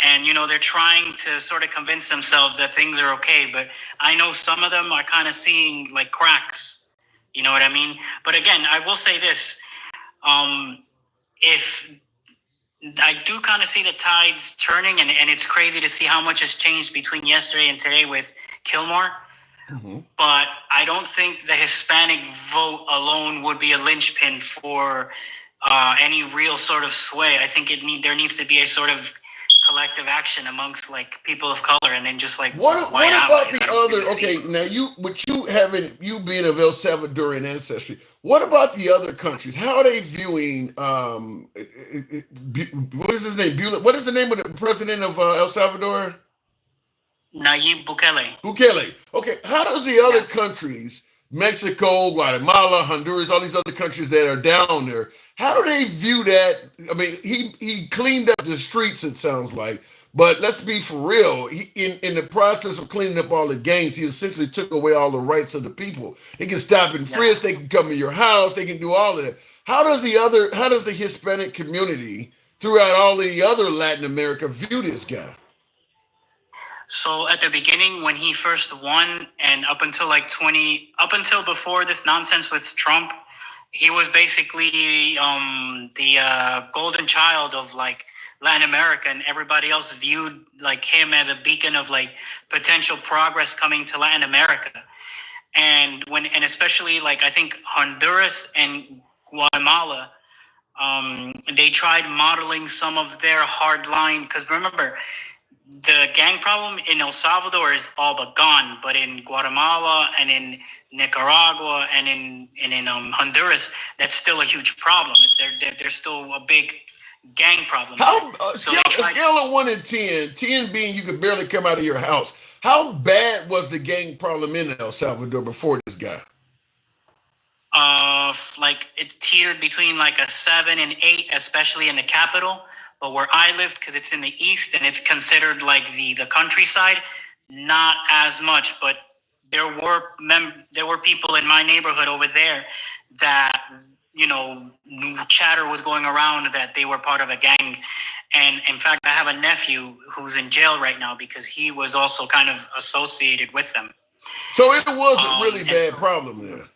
[SPEAKER 5] and they're trying to sort of convince themselves that things are okay. But I know some of them are kind of seeing cracks. You know what I mean? But again, I will say this: if I do kind of see the tides turning, and it's crazy to see how much has changed between yesterday and today with Kilmore. Mm-hmm. But I don't think the Hispanic vote alone would be a linchpin for any real sort of sway. I think there needs to be a sort of collective action amongst people of color, and then just
[SPEAKER 1] what about the other? Okay, now you being of El Salvadorian ancestry, what about the other countries? How are they viewing? What is his name? What is the name of the president of El Salvador?
[SPEAKER 5] Nayib Bukele.
[SPEAKER 1] Okay, how does the other countries Mexico, Guatemala, Honduras, all these other countries that are down there. How do they view that? I mean, he cleaned up the streets, it sounds like. But let's be for real. In the process of cleaning up all the gangs, he essentially took away all the rights of the people. He can stop and frisk. They can come to your house. They can do all of that. How does the Hispanic community throughout all the other Latin America view this guy?
[SPEAKER 5] So at the beginning, when he first won, and up until before this nonsense with Trump, he was basically the golden child of like Latin America, and everybody else viewed like him as a beacon of like potential progress coming to Latin America. And especially like I think Honduras and Guatemala, they tried modeling some of their hard line, because remember, the gang problem in El Salvador is all but gone, but in Guatemala and in Nicaragua and in Honduras, that's still a huge problem. There's still a big gang problem.
[SPEAKER 1] How a scale of 1 to 10, 10 being you could barely come out of your house. How bad was the gang problem in El Salvador before this guy?
[SPEAKER 5] Like it's teetered between like a 7 and 8, especially in the capital. But where I lived, because it's in the east and it's considered like the countryside, not as much. But there were people in my neighborhood over there that, you know, chatter was going around that they were part of a gang. And in fact, I have a nephew who's in jail right now because he was also kind of associated with them.
[SPEAKER 1] So it was a really bad problem there.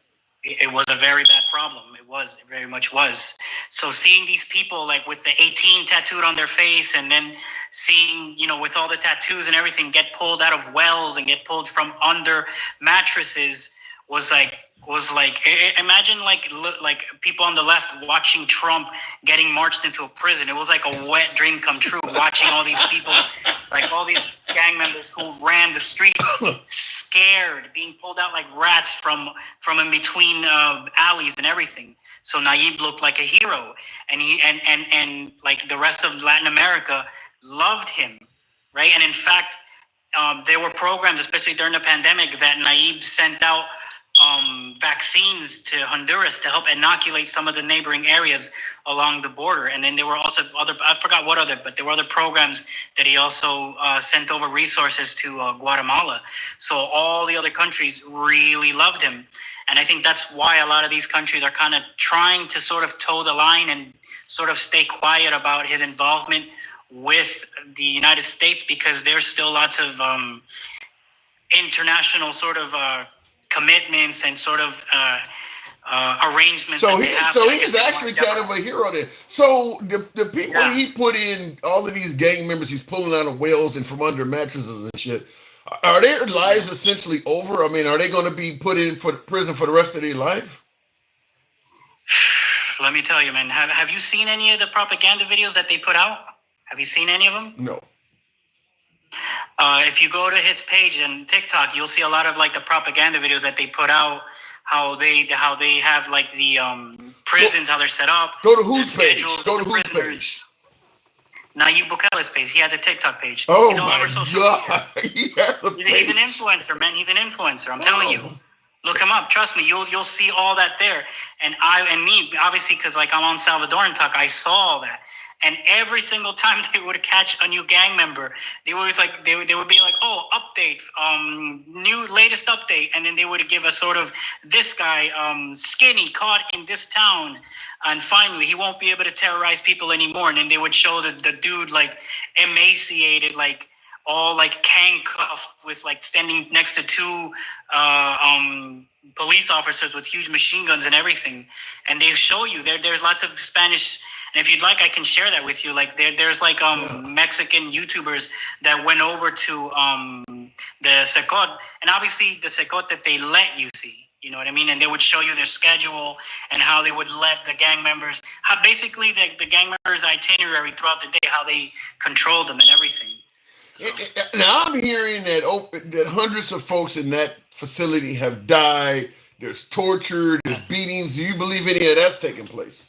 [SPEAKER 5] It was a very bad problem. It very much was. So seeing these people like with the 18 tattooed on their face, and then seeing, you know, with all the tattoos and everything, get pulled out of wells and get pulled from under mattresses was like imagine like people on the left watching Trump getting marched into a prison. It was like a wet dream come true, watching all these people, like all these gang members who ran the streets scared, being pulled out like rats from in between alleys and everything. So Nayib looked like a hero, and he and like the rest of Latin America loved him, right? And in fact, there were programs, especially during the pandemic, that Nayib sent out vaccines to Honduras to help inoculate some of the neighboring areas along the border. And then there were also I forgot what other, but there were other programs that he also sent over resources to Guatemala. So all the other countries really loved him. And I think that's why a lot of these countries are kind of trying to sort of toe the line and sort of stay quiet about his involvement with the United States, because there's still lots of international sort of commitments and sort of arrangements.
[SPEAKER 1] So he's actually kind of a hero there. So the people he put in, all of these gang members he's pulling out of wells and from under mattresses and shit, are their lives essentially over? I mean, are they going to be put in for prison for the rest of their life?
[SPEAKER 5] Let me tell you, man. Have you seen any of the propaganda videos that they put out? Have you seen any of them?
[SPEAKER 1] No.
[SPEAKER 5] If you go to his page on TikTok, you'll see a lot of like the propaganda videos that they put out. How they have like the prisons, how they're set up.
[SPEAKER 1] Go to whose page? Go to whose page?
[SPEAKER 5] Nayib Bukele's page. He has a TikTok page.
[SPEAKER 1] Oh
[SPEAKER 5] he's all
[SPEAKER 1] my
[SPEAKER 5] over social
[SPEAKER 1] God!
[SPEAKER 5] media. He's an influencer, man. He's an influencer. I'm telling you. Look him up. Trust me, you'll see all that there. And me, obviously, because like I'm on Salvadoran Talk, I saw all that. And every single time they would catch a new gang member, they would be like, "Oh, update, new latest update," and then they would give a sort of this guy, skinny, caught in this town, and finally he won't be able to terrorize people anymore. And then they would show the dude like emaciated, like all like handcuffed, with like standing next to two police officers with huge machine guns and everything. And they show you there's lots of Spanish. And if you'd like, I can share that with you. Like there's like Mexican YouTubers that went over to the SCOTUS, and obviously the SCOTUS that they let you see. You know what I mean? And they would show you their schedule and how they would let the gang members, how basically the gang members' itinerary throughout the day, how they controlled them and everything. So.
[SPEAKER 1] Now I'm hearing that hundreds of folks in that facility have died. There's torture. There's beatings. Do you believe any of that's taking place?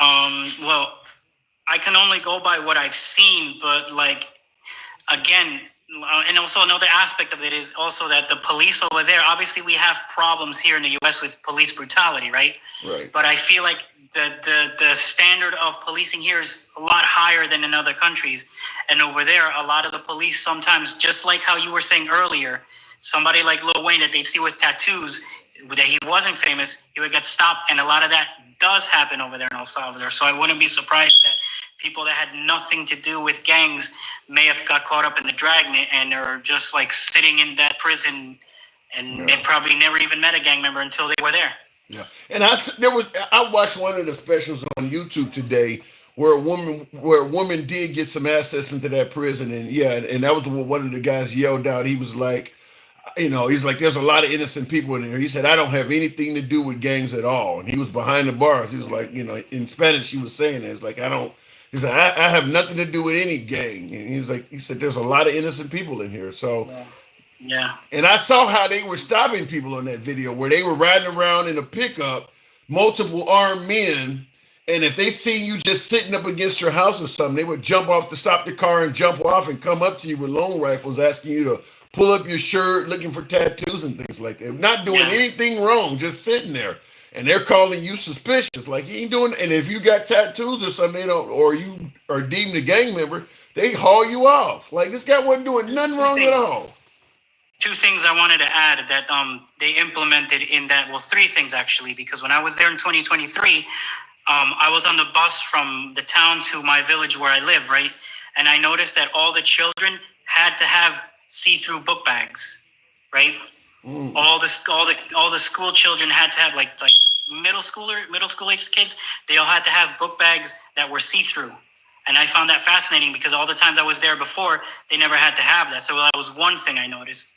[SPEAKER 5] Well, I can only go by what I've seen, but like, again, and also another aspect of it is also that the police over there, obviously we have problems here in the U.S. with police brutality, right?
[SPEAKER 1] Right.
[SPEAKER 5] But I feel like the standard of policing here is a lot higher than in other countries. And over there, a lot of the police sometimes, just like how you were saying earlier, somebody like Lil Wayne that they'd see with tattoos, that he wasn't famous, he would get stopped. And a lot of that does happen over there in El Salvador. So I wouldn't be surprised that people that had nothing to do with gangs may have got caught up in the dragnet and are just like sitting in that prison, and they probably never even met a gang member until they were there.
[SPEAKER 1] Yeah, and I watched one of the specials on YouTube today where a woman did get some access into that prison, and and that was what one of the guys yelled out. He was like, he's like, there's a lot of innocent people in there. He said, I don't have anything to do with gangs at all, and he was behind the bars. He was like, in Spanish, he was saying it's like, he said, I have nothing to do with any gang, and he said, there's a lot of innocent people in here, so.
[SPEAKER 5] Yeah.
[SPEAKER 1] And I saw how they were stopping people on that video where they were riding around in a pickup, multiple armed men. And if they see you just sitting up against your house or something, they would jump off to stop the car and jump off and come up to you with long rifles, asking you to pull up your shirt, looking for tattoos and things like that. Not doing anything wrong, just sitting there. And they're calling you suspicious. Like, he ain't doing, and if you got tattoos or something, or you are deemed a gang member, they haul you off. Like, this guy wasn't doing nothing wrong at all.
[SPEAKER 5] Two things I wanted to add that they implemented in that, well, three things actually, because when I was there in 2023, I was on the bus from the town to my village where I live, right? And I noticed that all the children had to have see-through book bags, right? All the school children had to have like middle school age kids. They all had to have book bags that were see-through. And I found that fascinating because all the times I was there before, they never had to have that. So that was one thing I noticed.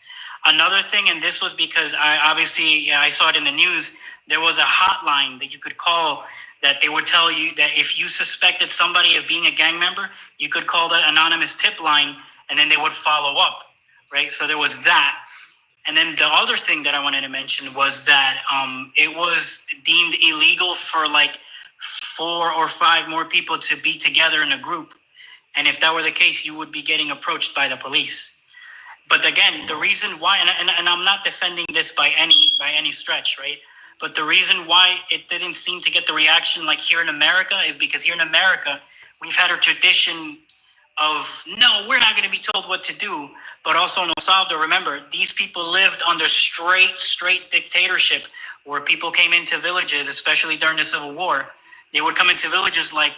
[SPEAKER 5] Another thing, and this was because I saw it in the news, there was a hotline that you could call that they would tell you that if you suspected somebody of being a gang member, you could call that anonymous tip line and then they would follow up, right? So there was that. And then the other thing that I wanted to mention was that it was deemed illegal for like 4 or 5 more people to be together in a group. And if that were the case, you would be getting approached by the police. But again, the reason why, and I'm not defending this by any stretch, right? But the reason why it didn't seem to get the reaction like here in America is because here in America, we've had a tradition of, no, we're not going to be told what to do. But also in El Salvador, remember, these people lived under straight dictatorship where people came into villages, especially during the Civil War. They would come into villages like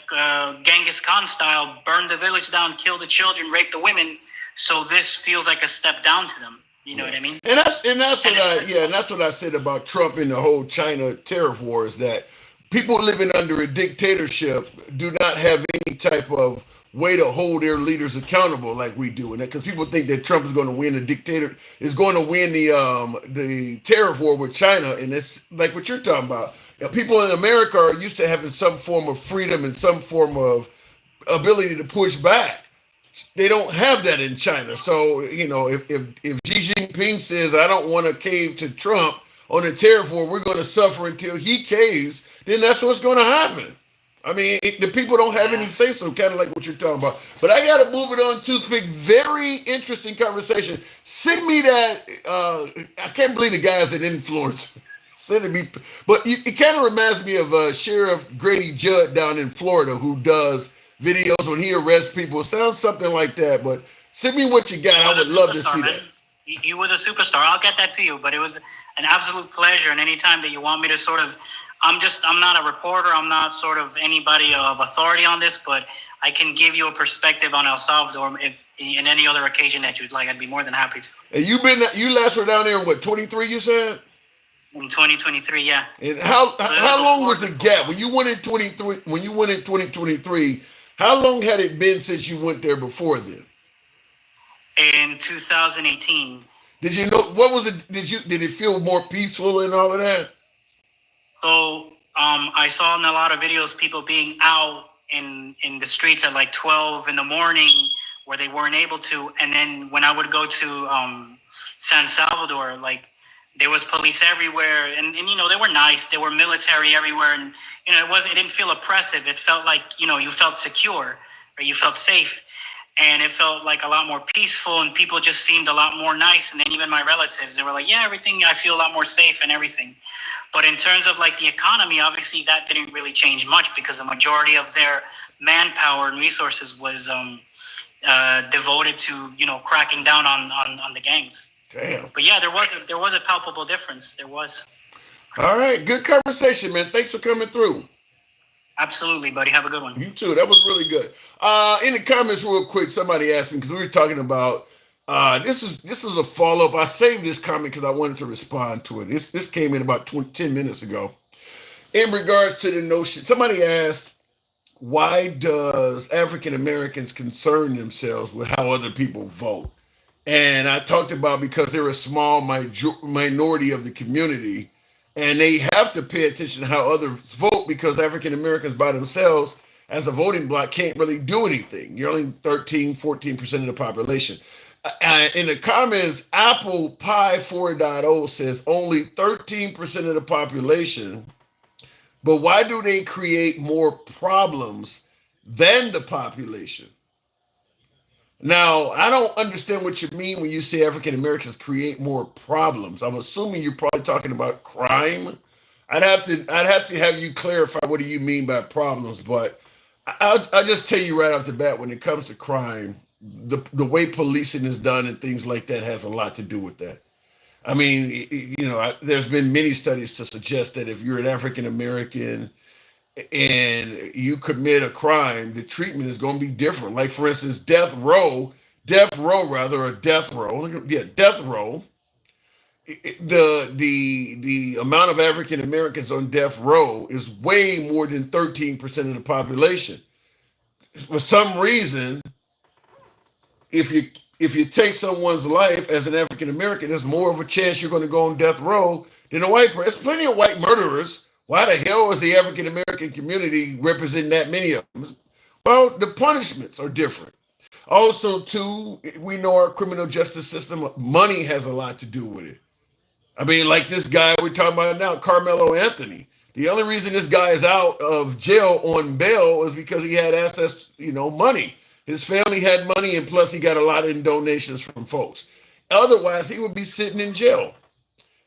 [SPEAKER 5] Genghis Khan style, burn the village down, kill the children, rape the women. So this feels like a step down to them. You know what I mean?
[SPEAKER 1] And that's what I said about Trump and the whole China tariff war, is that people living under a dictatorship do not have any type of way to hold their leaders accountable like we do. And because people think that Trump is going to win the tariff war with China, and it's like what you're talking about. People in America are used to having some form of freedom and some form of ability to push back. They don't have that in China. So, if Xi Jinping says, I don't want to cave to Trump on the tariff war, we're going to suffer until he caves, then that's what's going to happen. I mean, the people don't have any say-so, kind of like what you're talking about. But I got to move it on to big, very interesting conversation. Send me that. I can't believe the guy's an influencer. Send it me. But it kind of reminds me of Sheriff Grady Judd down in Florida, who does videos when he arrests people. Sounds something like that, but send me what you got. I would love to see that.
[SPEAKER 5] You were the superstar. I'll get that to you, but it was an absolute pleasure. And anytime that you want me to sort of, I'm not a reporter. I'm not sort of anybody of authority on this, but I can give you a perspective on El Salvador if in any other occasion that you'd like. I'd be more than happy to.
[SPEAKER 1] And you last were down there in what, 23 you said?
[SPEAKER 5] In 2023, yeah.
[SPEAKER 1] And how long was the gap when you went in 23? When you went in 2023, how long had it been since you went there before then?
[SPEAKER 5] In 2018.
[SPEAKER 1] Did you know what was it? Did it feel more peaceful and all of that?
[SPEAKER 5] So I saw in a lot of videos people being out in the streets at like 12 in the morning where they weren't able to, and then when I would go to San Salvador, like there was police everywhere, and they were nice. They were military everywhere, and it didn't feel oppressive. It felt like you felt secure or you felt safe. and it felt like a lot more peaceful, and people just seemed a lot more nice. And then even my relatives, they were like, yeah, everything, I feel a lot more safe and everything. But in terms of like the economy, obviously that didn't really change much, because the majority of their manpower and resources was devoted to, you know, cracking down on the gangs.
[SPEAKER 1] Damn.
[SPEAKER 5] But yeah, there was a palpable difference. There was.
[SPEAKER 1] All right, good conversation, man. Thanks for coming through.
[SPEAKER 5] Absolutely, buddy. Have a good one.
[SPEAKER 1] You too. That was really good. In the comments, real quick, somebody asked me, because we were talking about this is a follow up. I saved this comment because I wanted to respond to it. This came in about 10 minutes ago. In regards to the notion, somebody asked, why does African Americans concern themselves with how other people vote? And I talked about because they're a small minority of the community, and they have to pay attention to how others vote, because African Americans by themselves as a voting bloc can't really do anything. You're only 13, 14% of the population. In the comments, Apple Pie 4.0 says only 13% of the population, but why do they create more problems than the population? Now, I don't understand what you mean when you say African Americans create more problems. I'm assuming you're probably talking about crime. I'd have to have you clarify what do you mean by problems, but I'll just tell you right off the bat, when it comes to crime, the way policing is done and things like that has a lot to do with that. I mean, you know, there's been many studies to suggest that if you're an African American and you commit a crime, the treatment is going to be different. Like, for instance, death row. The amount of African Americans on death row is way more than 13% of the population. For some reason, if you take someone's life as an African American, there's more of a chance you're going to go on death row than a white person. There's plenty of white murderers. Why the hell is the African American community representing that many of them? Well, the punishments are different. Also, too, we know our criminal justice system, money has a lot to do with it. I mean, like this guy we're talking about now, Carmelo Anthony. The only reason this guy is out of jail on bail is because he had access, money. His family had money, and plus he got a lot in donations from folks. Otherwise, he would be sitting in jail.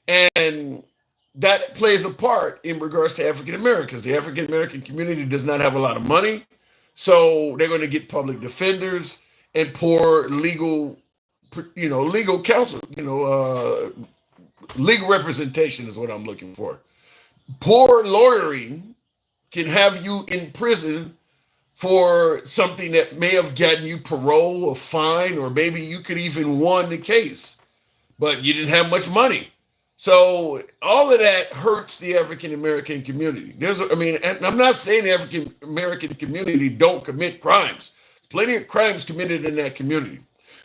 [SPEAKER 1] And that plays a part in regards to African Americans. The African American community does not have a lot of money, so they're going to get public defenders and poor legal counsel, legal representation is what I'm looking for. Poor lawyering can have you in prison for something that may have gotten you parole or fine, or maybe you could even won the case, but you didn't have much money. So all of that hurts the African American community. And I'm not saying the African American community don't commit crimes. Plenty of crimes committed in that community.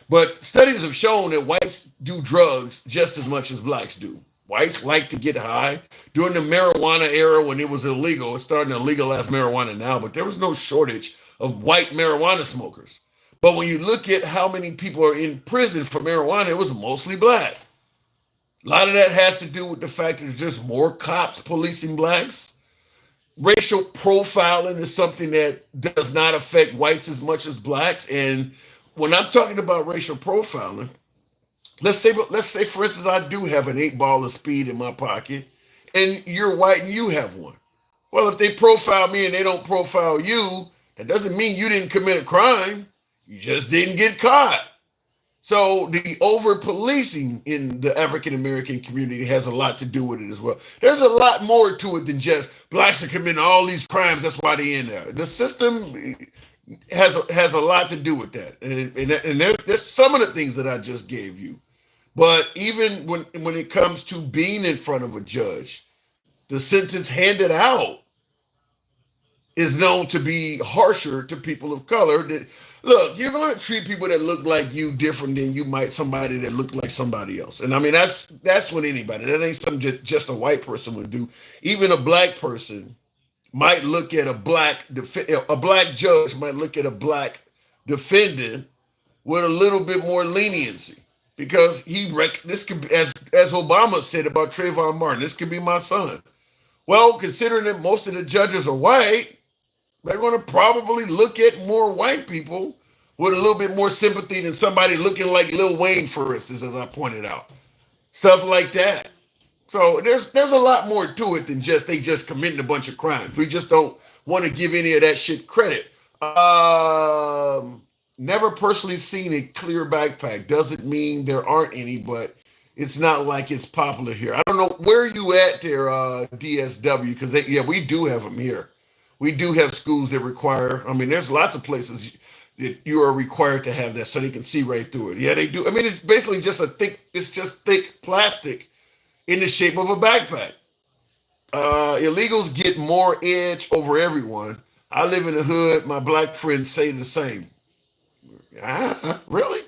[SPEAKER 1] But studies have shown that whites do drugs just as much as blacks do. Whites like to get high. During the marijuana era, when it was illegal, it's starting to legalize marijuana now, but there was no shortage of white marijuana smokers. But when you look at how many people are in prison for marijuana, it was mostly black. A lot of that has to do with the fact that there's just more cops policing blacks. Racial profiling is something that does not affect whites as much as blacks. And when I'm talking about racial profiling, let's say, for instance, I do have an 8-ball of speed in my pocket, and you're white and you have one. Well, if they profile me and they don't profile you, that doesn't mean you didn't commit a crime. You just didn't get caught. So the over-policing in the African-American community has a lot to do with it as well. There's a lot more to it than just blacks are committing all these crimes, that's why they're in there. The system has a lot to do with that. And there's some of the things that I just gave you. But even when it comes to being in front of a judge, the sentence handed out is known to be harsher to people of color. Look, you're going to treat people that look like you different than you might somebody that look like somebody else. And I mean, that's with anybody. That ain't something just a white person would do. Even a black person might look at a black judge might look at a black defendant with a little bit more leniency, because this could be, as Obama said about Trayvon Martin, this could be my son. Well, considering that most of the judges are white, they're going to probably look at more white people with a little bit more sympathy than somebody looking like Lil Wayne, for instance, as I pointed out. Stuff like that. So there's a lot more to it than just they just committing a bunch of crimes. We just don't want to give any of that shit credit. Never personally seen a clear backpack. Doesn't mean there aren't any, but it's not like it's popular here. I don't know where you at there, DSW, because yeah, we do have them here. We do have schools that require. I mean, there's lots of places that you are required to have that so they can see right through it. Yeah, they do. I mean, it's basically just it's just thick plastic in the shape of a backpack. Illegals get more edge over everyone. I live in the hood. My black friends say the same. Really?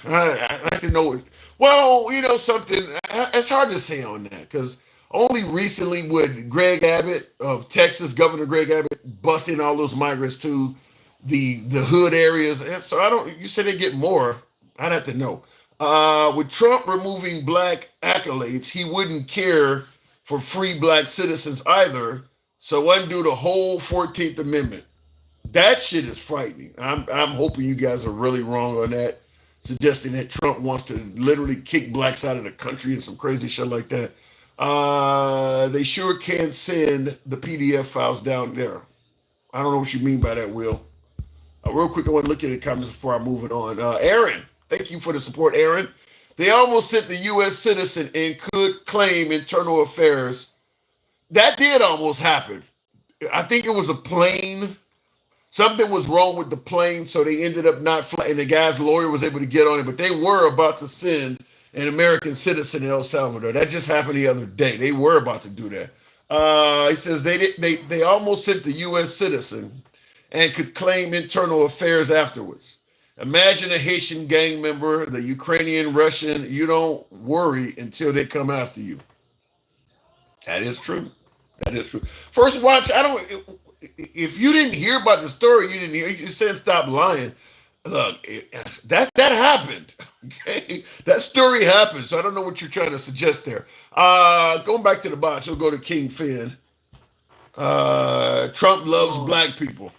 [SPEAKER 1] I like to know. Well, you know something. It's hard to say on that because only recently would Greg Abbott of Texas, Governor Greg Abbott, bust in all those migrants to the hood areas. And so I don't. You said they get more. I'd have to know. With Trump removing black accolades, he wouldn't care for free black citizens either. So undo the whole 14th Amendment. That shit is frightening. I'm hoping you guys are really wrong on that, suggesting that Trump wants to literally kick blacks out of the country and some crazy shit like that. They sure can send the PDF files down there. I don't know what you mean by that, Will. Real quick, I want to look at the comments before I move it on. Aaron, thank you for the support, Aaron. They almost sent the U.S. citizen and could claim internal affairs. That did almost happen. I think it was a plane. Something was wrong with the plane, so they ended up not flying. And the guy's lawyer was able to get on it, but they were about to send an American citizen to El Salvador. That just happened the other day. They were about to do that. He says they almost sent the U.S. citizen and could claim internal affairs afterwards. Imagine a Haitian gang member, the Ukrainian, Russian. You don't worry until they come after you. That is true. That is true. First watch, if you didn't hear about the story, you didn't hear, you said stop lying. Look, that happened. Okay. That story happened. So I don't know what you're trying to suggest there. Going back to the box, we'll go to King Finn. Trump loves black people.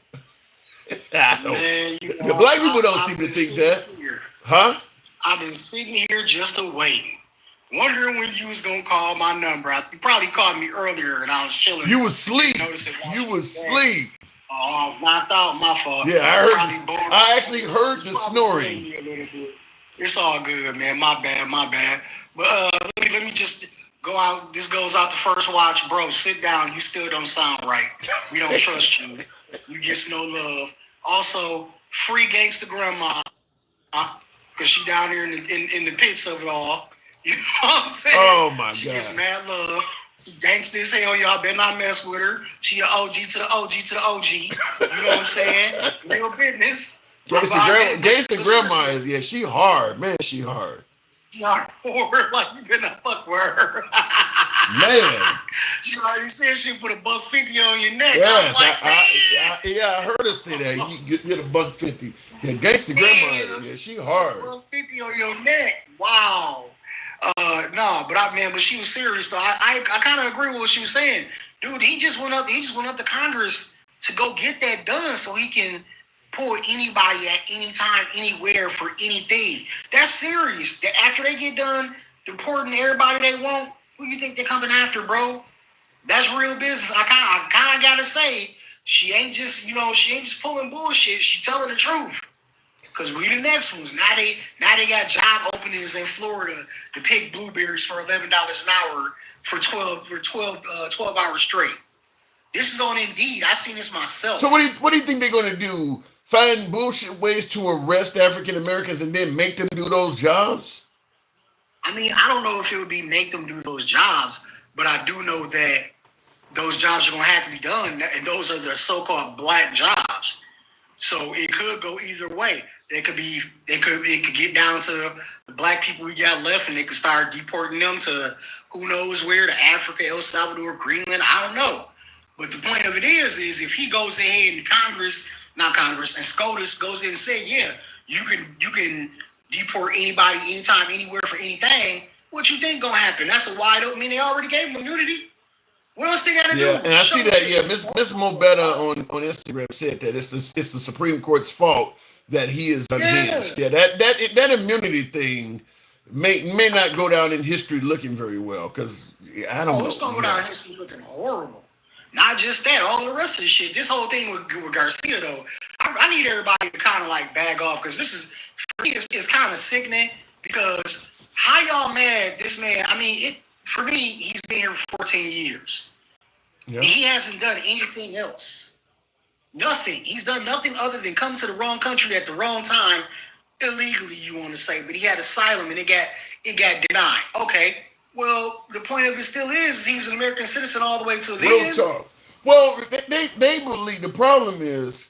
[SPEAKER 6] Man,
[SPEAKER 1] the black people don't seem to think that. Huh?
[SPEAKER 6] I've been sitting here just waiting. Wondering when you was gonna call my number. You probably called me earlier and I was chilling.
[SPEAKER 1] You was asleep. You was asleep.
[SPEAKER 6] Oh, knocked out, my fault.
[SPEAKER 1] Yeah, I actually heard the snoring.
[SPEAKER 6] It's all good, man. My bad. But let me just go out. This goes out the first watch, bro. Sit down. You still don't sound right. We don't trust you. You get no love. Also, free gangsta grandma, because she down here in the pits of it all. You know what I'm saying?
[SPEAKER 1] Oh my God.
[SPEAKER 6] She gets mad love. She gangsta as hell, y'all better not mess with her. She an OG to the OG to the OG. You know what I'm saying? Real business.
[SPEAKER 1] Gangsta grandma is, yeah, she hard. Man, she hard.
[SPEAKER 6] She hard like you better not fuck with her.
[SPEAKER 1] Man.
[SPEAKER 6] She already said she put $150 on your neck.
[SPEAKER 1] Yes,
[SPEAKER 6] I
[SPEAKER 1] I heard her say that. You get $150. Yeah, gangsta grandma, yeah, she hard.
[SPEAKER 6] $150 on your neck. Wow. But she was serious though. I kind of agree with what she was saying. Dude, he just went up to Congress to go get that done so he can pull anybody at any time, anywhere for anything. That's serious. After they get done deporting everybody they want, who you think they're coming after, bro? That's real business. I kind of gotta say, she ain't just pulling bullshit. She telling the truth. Because we the next ones. Now they got job openings in Florida to pick blueberries for $11 an hour for 12 hours straight. This is on Indeed. I seen this myself.
[SPEAKER 1] So what do you think they're gonna do? Find bullshit ways to arrest African Americans and then make them do those jobs?
[SPEAKER 6] I mean, I don't know if it would be make them do those jobs, but I do know that those jobs are gonna have to be done, and those are the so-called black jobs. So it could go either way. It could get down to the black people we got left, and they could start deporting them to who knows where, to Africa, El Salvador, Greenland. I don't know. But the point of it is if he goes ahead and not Congress, and SCOTUS goes in and say, yeah, you can deport anybody, anytime, anywhere for anything. What you think gonna happen? That's a wide open. I mean, they already gave him immunity. What else they got to do?
[SPEAKER 1] Yeah, and I see that. Yeah, Miss Mobetta on Instagram said that it's the Supreme Court's fault that he is unhinged. Yeah, that immunity thing may not go down in history looking very well because I don't know.
[SPEAKER 6] It's gonna go down in history looking horrible. Not just that, all the rest of the shit. This whole thing with Garcia though, I need everybody to kind of like bag off because this is for me. It's kind of sickening because how y'all mad this man? I mean, for me, he's been here for 14 years. Yeah. He hasn't done anything else. Nothing. He's done nothing other than come to the wrong country at the wrong time, illegally, you want to say. But he had asylum and it got denied. Okay. Well, the point of it still is he was an American citizen all the way to the end.
[SPEAKER 1] Talk. Well, they believe the problem is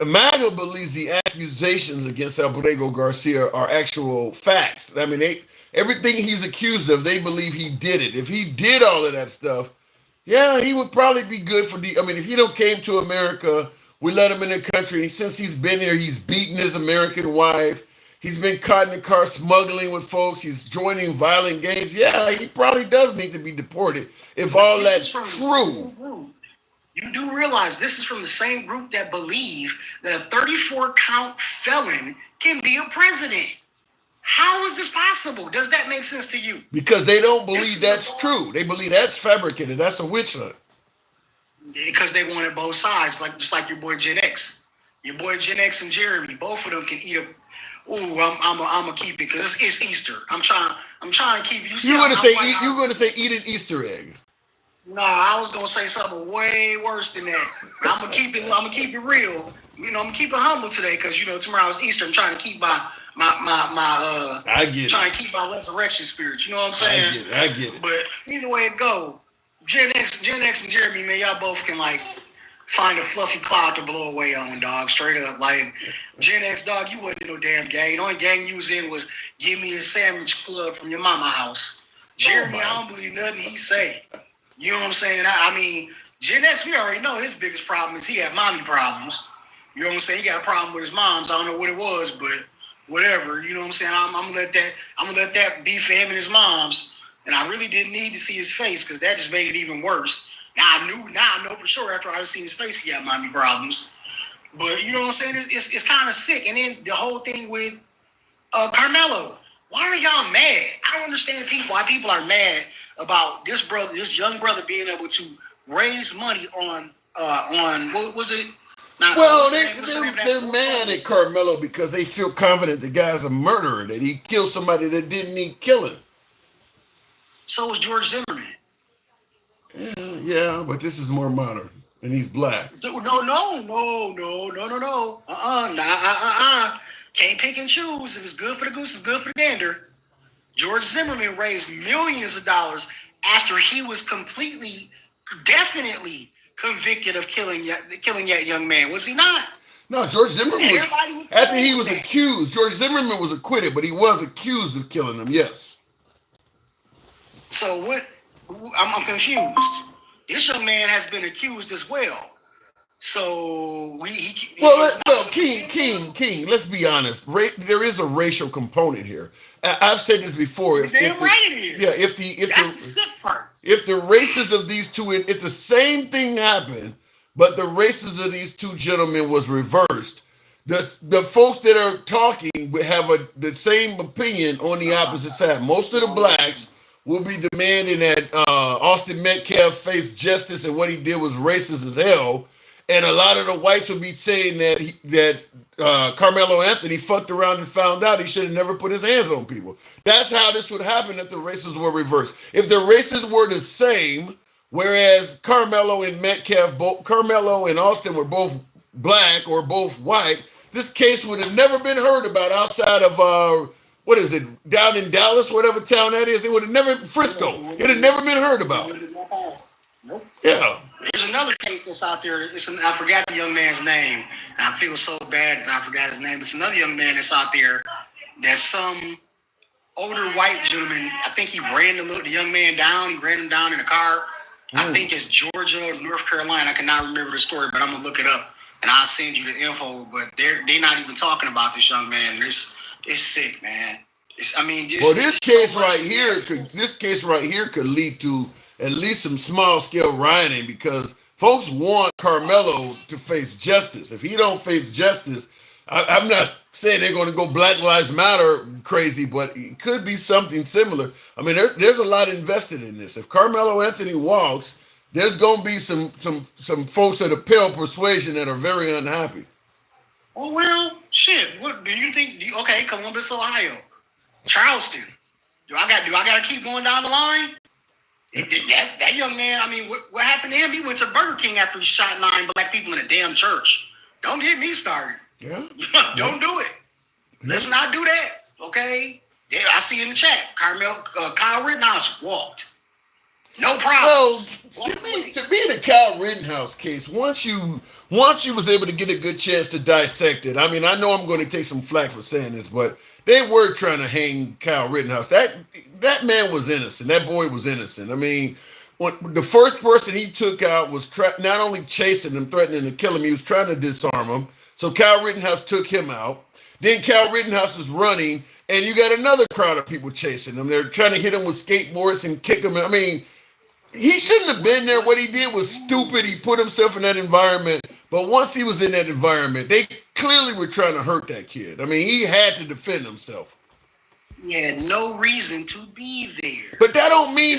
[SPEAKER 1] MAGA believes the accusations against Salvador Garcia are actual facts. I mean, everything he's accused of, they believe he did it. If he did all of that stuff, yeah, he would probably be good for if he don't came to America, we let him in the country. Since he's been here, he's beaten his American wife. He's been caught in the car smuggling with folks. He's joining violent gangs. Yeah, he probably does need to be deported if all that's true.
[SPEAKER 6] You do realize this is from the same group that believe that a 34-count felon can be a president. How is this possible? Does that make sense to you?
[SPEAKER 1] Because they don't believe that's true. They believe that's fabricated. That's a witch hunt.
[SPEAKER 6] Because they wanted both sides, just like your boy Gen X. Your boy Gen X and Jeremy, both of them can eat a. Ooh, I'm gonna keep it because it's Easter. I'm trying to keep you.
[SPEAKER 1] You're gonna say eat an Easter egg.
[SPEAKER 6] No, I was gonna say something way worse than that. I'm gonna keep it real. I'm gonna keep it humble today because tomorrow's Easter. I'm trying to keep my
[SPEAKER 1] I get
[SPEAKER 6] trying to keep my resurrection spirit. You know what I'm saying?
[SPEAKER 1] I get it.
[SPEAKER 6] But either way it go, Gen X and Jeremy, man, y'all both can find a fluffy cloud to blow away on, dog. Straight up, Gen X, dog, you wasn't in no damn gang. The only gang you was in was Give Me a Sandwich Club from your mama house. Jeremy, I don't believe nothing he say. You know what I'm saying? I mean, Gen X, we already know his biggest problem is he had mommy problems. You know what I'm saying? He got a problem with his moms. I don't know what it was, but whatever. You know what I'm saying? I'm gonna let that be for him and his moms. And I really didn't need to see his face because that just made it even worse. Now I know for sure after I seen his face he had mommy problems. But you know what I'm saying? It's kind of sick. And then the whole thing with Carmelo. Why are y'all mad? I don't understand why people are mad about this young brother being able to raise money on what was it?
[SPEAKER 1] They're mad at Carmelo because they feel confident the guy's a murderer, that he killed somebody that didn't need killing.
[SPEAKER 6] So was George Zimmerman.
[SPEAKER 1] Yeah, but this is more modern, and he's black.
[SPEAKER 6] No. Can't pick and choose. If it's good for the goose, it's good for the gander. George Zimmerman raised millions of dollars after he was definitely convicted of killing that young man. Was he not?
[SPEAKER 1] No, George Zimmerman was after he was accused. George Zimmerman was acquitted, but he was accused of killing him. Yes.
[SPEAKER 6] So what? I'm confused. This young man has been accused as well. So
[SPEAKER 1] King. Let's be honest. There is a racial component here. I've said this before.
[SPEAKER 6] That's the sick part.
[SPEAKER 1] If the races of these two, if the same thing happened, but the races of these two gentlemen was reversed, the folks that are talking would have the same opinion on the opposite side. Most of the blacks will be demanding that Austin Metcalf face justice and what he did was racist as hell. And a lot of the whites will be saying that Carmelo Anthony fucked around and found out he should have never put his hands on people. That's how this would happen if the races were reversed. If the races were the same, whereas Carmelo and Austin were both black or both white, this case would have never been heard about outside of what is it, down in Dallas, whatever town that is. It would have never, Frisco. It would have never been heard about.
[SPEAKER 6] Nope.
[SPEAKER 1] Yeah.
[SPEAKER 6] There's another case that's out there. I forgot the young man's name, and I feel so bad that I forgot his name. It's another young man that's out there that some older white gentleman, I think he ran the young man down. He ran him down in a car. I think it's Georgia or North Carolina. I cannot remember the story, but I'm going to look it up, and I'll send you the info. But they're not even talking about this young man. It's sick, man.
[SPEAKER 1] This case right here could lead to at least some small scale rioting, because folks want Carmelo to face justice. If he don't face justice, I'm not saying they're going to go Black Lives Matter crazy, but it could be something similar. I mean, there's a lot invested in this. If Carmelo Anthony walks, there's going to be some folks at a pale persuasion that are very unhappy.
[SPEAKER 6] Oh, well, shit. What do you think? Okay, Columbus, Ohio, Charleston. Do I got to keep going down the line? That young man. I mean, what happened to him? He went to Burger King after he shot 9 black people in a damn church. Don't get me started.
[SPEAKER 1] Yeah.
[SPEAKER 6] Don't do it. Let's not do that. Okay. Yeah, I see in the chat. Kyle Rittenhouse walked. No problem.
[SPEAKER 1] Well, to me, the Kyle Rittenhouse case, once you was able to get a good chance to dissect it, I mean, I know I'm going to take some flack for saying this, but they were trying to hang Kyle Rittenhouse. That man was innocent. That boy was innocent. I mean, the first person he took out was not only chasing him, threatening to kill him, he was trying to disarm him. So Kyle Rittenhouse took him out. Then Kyle Rittenhouse is running, and you got another crowd of people chasing him. They're trying to hit him with skateboards and kick him. I mean, he shouldn't have been there. What he did was stupid. He put himself in that environment. But once he was in that environment, they clearly were trying to hurt that kid. I mean, he had to defend himself.
[SPEAKER 6] He had no reason to be there.
[SPEAKER 1] But that don't mean,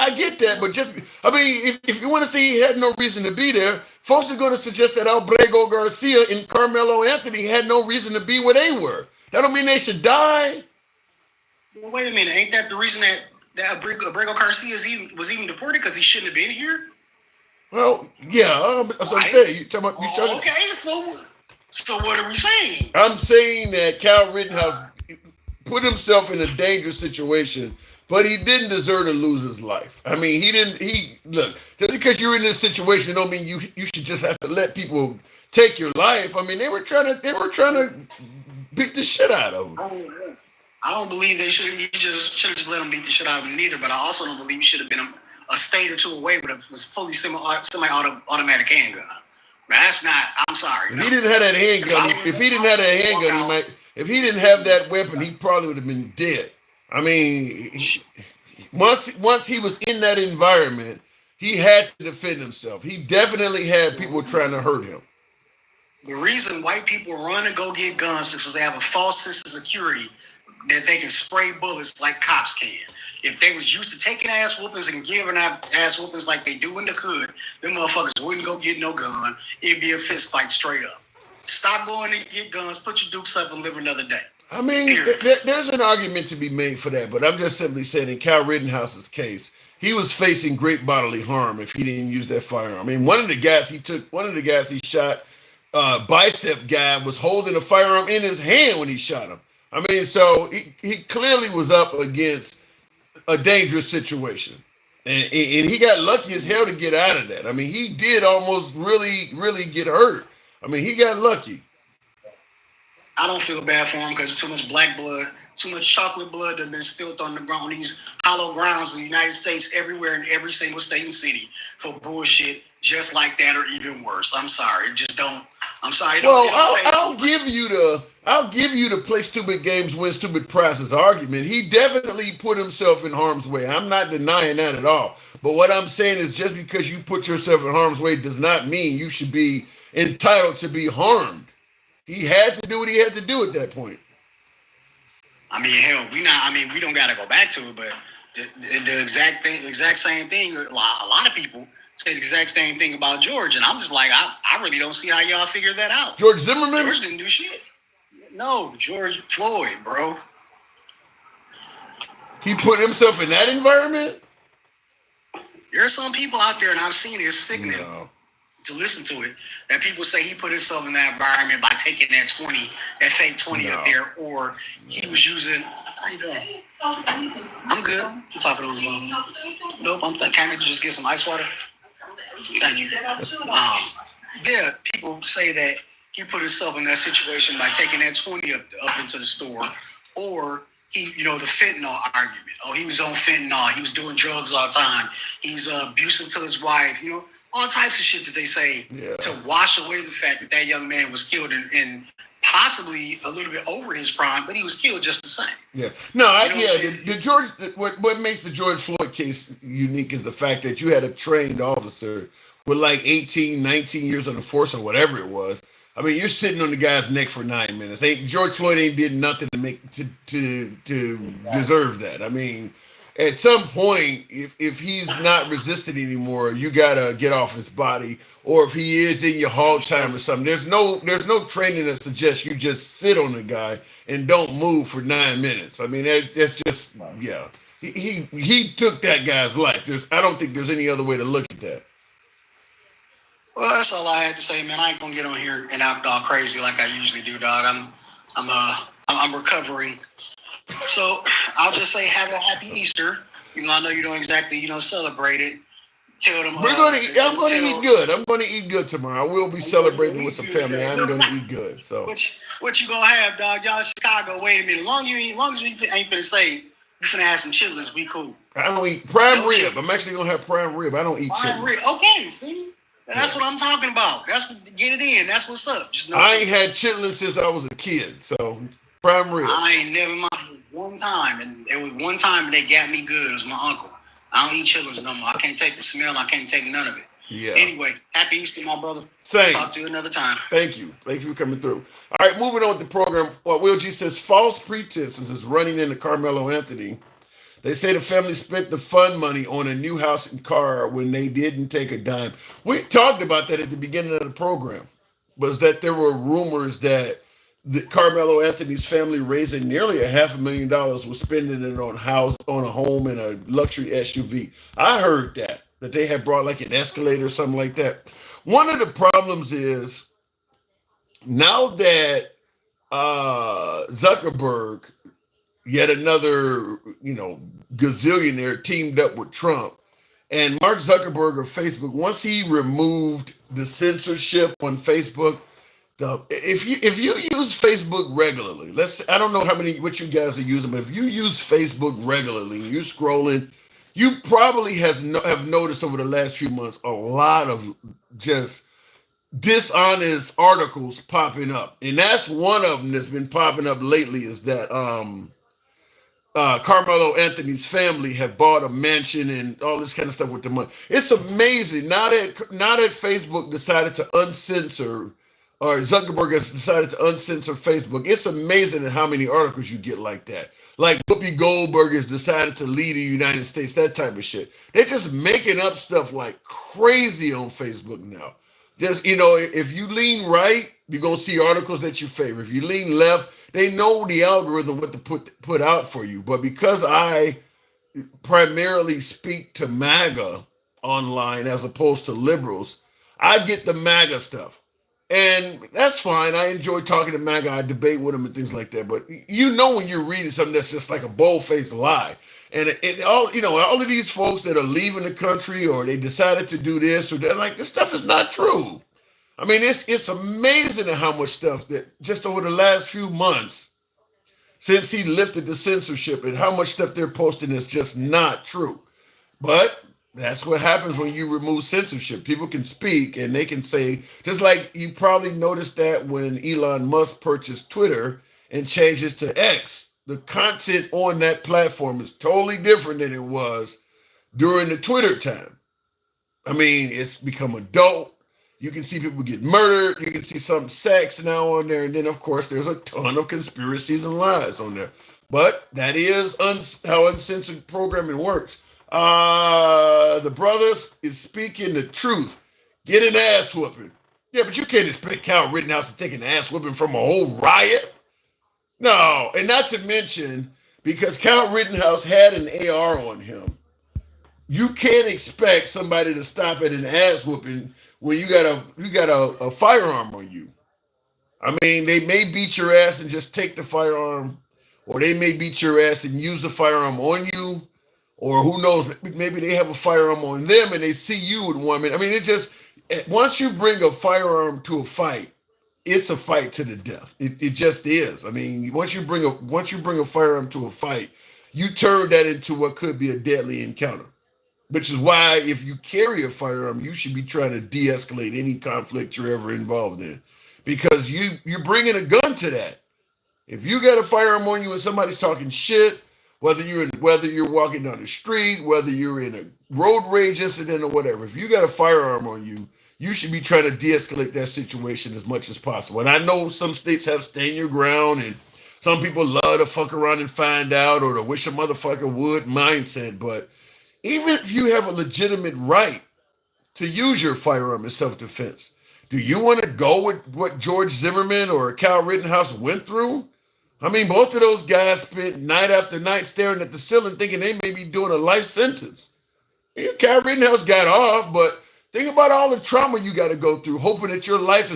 [SPEAKER 1] I get that, but if you want to say he had no reason to be there, folks are going to suggest that Albrego Garcia and Carmelo Anthony had no reason to be where they were. That don't mean they should die.
[SPEAKER 6] Well, wait a minute. Ain't that the reason that Abrego Garcia was even deported, because he shouldn't have been here?
[SPEAKER 1] Well, yeah, that's what I'm saying.
[SPEAKER 6] Okay, so what are we saying?
[SPEAKER 1] I'm saying that Kyle Rittenhouse put himself in a dangerous situation, but he didn't deserve to lose his life. I mean, look, just because you're in this situation don't mean you should just have to let people take your life. I mean, they were trying to beat the shit out of him.
[SPEAKER 6] I don't believe they should. He just should have just let him beat the shit out of him neither. But I also don't believe he should have been a state or two away with a fully semi-automatic handgun. But that's not. I'm sorry.
[SPEAKER 1] If he didn't have that handgun, if he didn't have that weapon, he probably would have been dead. I mean, once he was in that environment, he had to defend himself. He definitely had people trying to hurt him.
[SPEAKER 6] The reason white people run and go get guns is because they have a false sense of security that they can spray bullets like cops can. If they was used to taking ass whoopings and giving ass whoopings like they do in the hood, them motherfuckers wouldn't go get no gun. It'd be a fist fight straight up. Stop going to get guns, put your dukes up, and live another day.
[SPEAKER 1] I mean, there's an argument to be made for that, but I'm just simply saying in Kyle Rittenhouse's case, he was facing great bodily harm if he didn't use that firearm. I mean, one of the guys he shot, bicep guy, was holding a firearm in his hand when he shot him. I mean, so he clearly was up against a dangerous situation. And he got lucky as hell to get out of that. I mean, he did almost really get hurt. I mean, he got lucky.
[SPEAKER 6] I don't feel bad for him because too much black blood, too much chocolate blood that has been spilled on the ground, these hollow grounds in the United States, everywhere in every single state and city for bullshit just like that or even worse. I'm sorry. Just don't. I'm sorry.
[SPEAKER 1] Well, I'll give you the play stupid games, win stupid prizes argument. He definitely put himself in harm's way. I'm not denying that at all. But what I'm saying is just because you put yourself in harm's way does not mean you should be entitled to be harmed. He had to do what he had to do at that point.
[SPEAKER 6] I mean, hell, we don't got to go back to it, but the exact same thing. A lot of people say the exact same thing about George, and I'm just like, I really don't see how y'all figured that out.
[SPEAKER 1] George Zimmerman?
[SPEAKER 6] George didn't do shit. No, George Floyd, bro.
[SPEAKER 1] He put himself in that environment?
[SPEAKER 6] There are some people out there, and I've seen it, it's sickening to listen to it, that people say he put himself in that environment by taking that fake 20 up there, or he was using. How you doing? I'm good. I'm talking on the phone. Nope, I'm kind of just get some ice water. Thank you. Yeah, people say that he put himself in that situation by taking that 20 up into the store, or the fentanyl argument. Oh, he was on fentanyl. He was doing drugs all the time. He's abusive to his wife. All types of shit that they say to wash away the fact that young man was killed in possibly a little bit over his prime, but he was killed just the same.
[SPEAKER 1] Yeah. No,
[SPEAKER 6] You know
[SPEAKER 1] what makes the George Floyd case unique is the fact that you had a trained officer with like 18, 19 years on the force or whatever it was. I mean, you're sitting on the guy's neck for 9 minutes. George Floyd ain't did nothing to deserve that. I mean, at some point, if he's not resisting anymore, you gotta get off his body. Or if he is in your hog time or something, there's no training that suggests you just sit on the guy and don't move for 9 minutes. I mean, that's just yeah. He took that guy's life. I don't think there's any other way to look at that.
[SPEAKER 6] Well, that's all I had to say, man. I ain't gonna get on here and act all crazy like I usually do, dog. I'm recovering. So I'll just say have a happy Easter. I know you don't exactly, celebrate it. Tell them
[SPEAKER 1] I'm gonna eat good. I'm gonna eat good tomorrow. I will be celebrating with some family. I'm gonna eat good. So
[SPEAKER 6] what you gonna have, dog? Y'all in Chicago, wait a minute. Long as you ain't finna say you finna have some chitlins, we cool.
[SPEAKER 1] I don't eat prime rib. I'm actually gonna have prime rib. I don't eat
[SPEAKER 6] prime rib. Okay, see? That's what I'm talking about. Get it in. That's what's up.
[SPEAKER 1] I ain't had chitlins since I was a kid, so prime rib.
[SPEAKER 6] I ain't never mind one time, and it was one time they got me good. It was my uncle. I don't eat chitlins no more. I can't take the smell. I can't take none of it.
[SPEAKER 1] Yeah.
[SPEAKER 6] Anyway, happy Easter, my brother.
[SPEAKER 1] Same.
[SPEAKER 6] Talk to you another time.
[SPEAKER 1] Thank you. Thank you for coming through. All right, moving on with the program. Will G says false pretenses is running into Carmelo Anthony. They say the family spent the fund money on a new house and car when they didn't take a dime. We talked about that at the beginning of the program, was that there were rumors that Carmelo Anthony's family raising nearly $500,000 was spending it on a home and a luxury SUV. I heard that they had brought like an Escalade or something like that. One of the problems is now that Zuckerberg, yet another, gazillionaire, teamed up with Trump. And Mark Zuckerberg of Facebook, once he removed the censorship on Facebook, if you use Facebook regularly, I don't know what you guys are using, but if you use Facebook regularly, you're scrolling, you probably have noticed over the last few months a lot of just dishonest articles popping up. And that's one of them that's been popping up lately, is that Carmelo Anthony's family have bought a mansion and all this kind of stuff with the money. It's amazing. Now that Facebook decided to uncensor, or Zuckerberg has decided to uncensor Facebook, it's amazing at how many articles you get like that. Like Whoopi Goldberg has decided to lead the United States, that type of shit. They're just making up stuff like crazy on Facebook now. Just, if you lean right, you're going to see articles that you favor. If you lean left, they know the algorithm what to put out for you. But because I primarily speak to MAGA online as opposed to liberals, I get the MAGA stuff. And that's fine. I enjoy talking to MAGA. I debate with them and things like that. But when you're reading something that's just like a bold-faced lie. And all of these folks that are leaving the country, or they decided to do this or that, like, this stuff is not true. I mean, it's amazing at how much stuff that just over the last few months, since he lifted the censorship, and how much stuff they're posting is just not true. But that's what happens when you remove censorship. People can speak and they can say, just like you probably noticed that when Elon Musk purchased Twitter and changes to X, the content on that platform is totally different than it was during the Twitter time. I mean, it's become adult. You can see people get murdered. You can see some sex now on there. And then, of course, there's a ton of conspiracies and lies on there. But that is how uncensored programming works. The brothers is speaking the truth. Get an ass whooping. Yeah, but you can't expect Kyle Rittenhouse to take an ass whooping from a whole riot. No, and not to mention, because Kyle Rittenhouse had an AR on him, you can't expect somebody to stop at an ass whooping when you got a firearm on you. I mean, they may beat your ass and just take the firearm, or they may beat your ass and use the firearm on you, or who knows, maybe they have a firearm on them and they see you with one. I mean, it just, once you bring a firearm to a fight, it's a fight to the death. It just is. I mean, once you bring a firearm to a fight, you turn that into what could be a deadly encounter. Which is why if you carry a firearm, you should be trying to de-escalate any conflict you're ever involved in. because you're bringing a gun to that. If you got a firearm on you and somebody's talking shit, whether you're walking down the street, whether you're in a road rage incident or whatever, if you got a firearm on you, you should be trying to de-escalate that situation as much as possible. And I know some states have stand your ground, and some people love to fuck around and find out, or to wish a motherfucker would mindset. But even if you have a legitimate right to use your firearm in self-defense, do you want to go with what George Zimmerman or Kyle Rittenhouse went through? I mean, both of those guys spent night after night staring at the ceiling thinking they may be doing a life sentence. Yeah, Kyle Rittenhouse got off, but think about all the trauma you got to go through, hoping that your life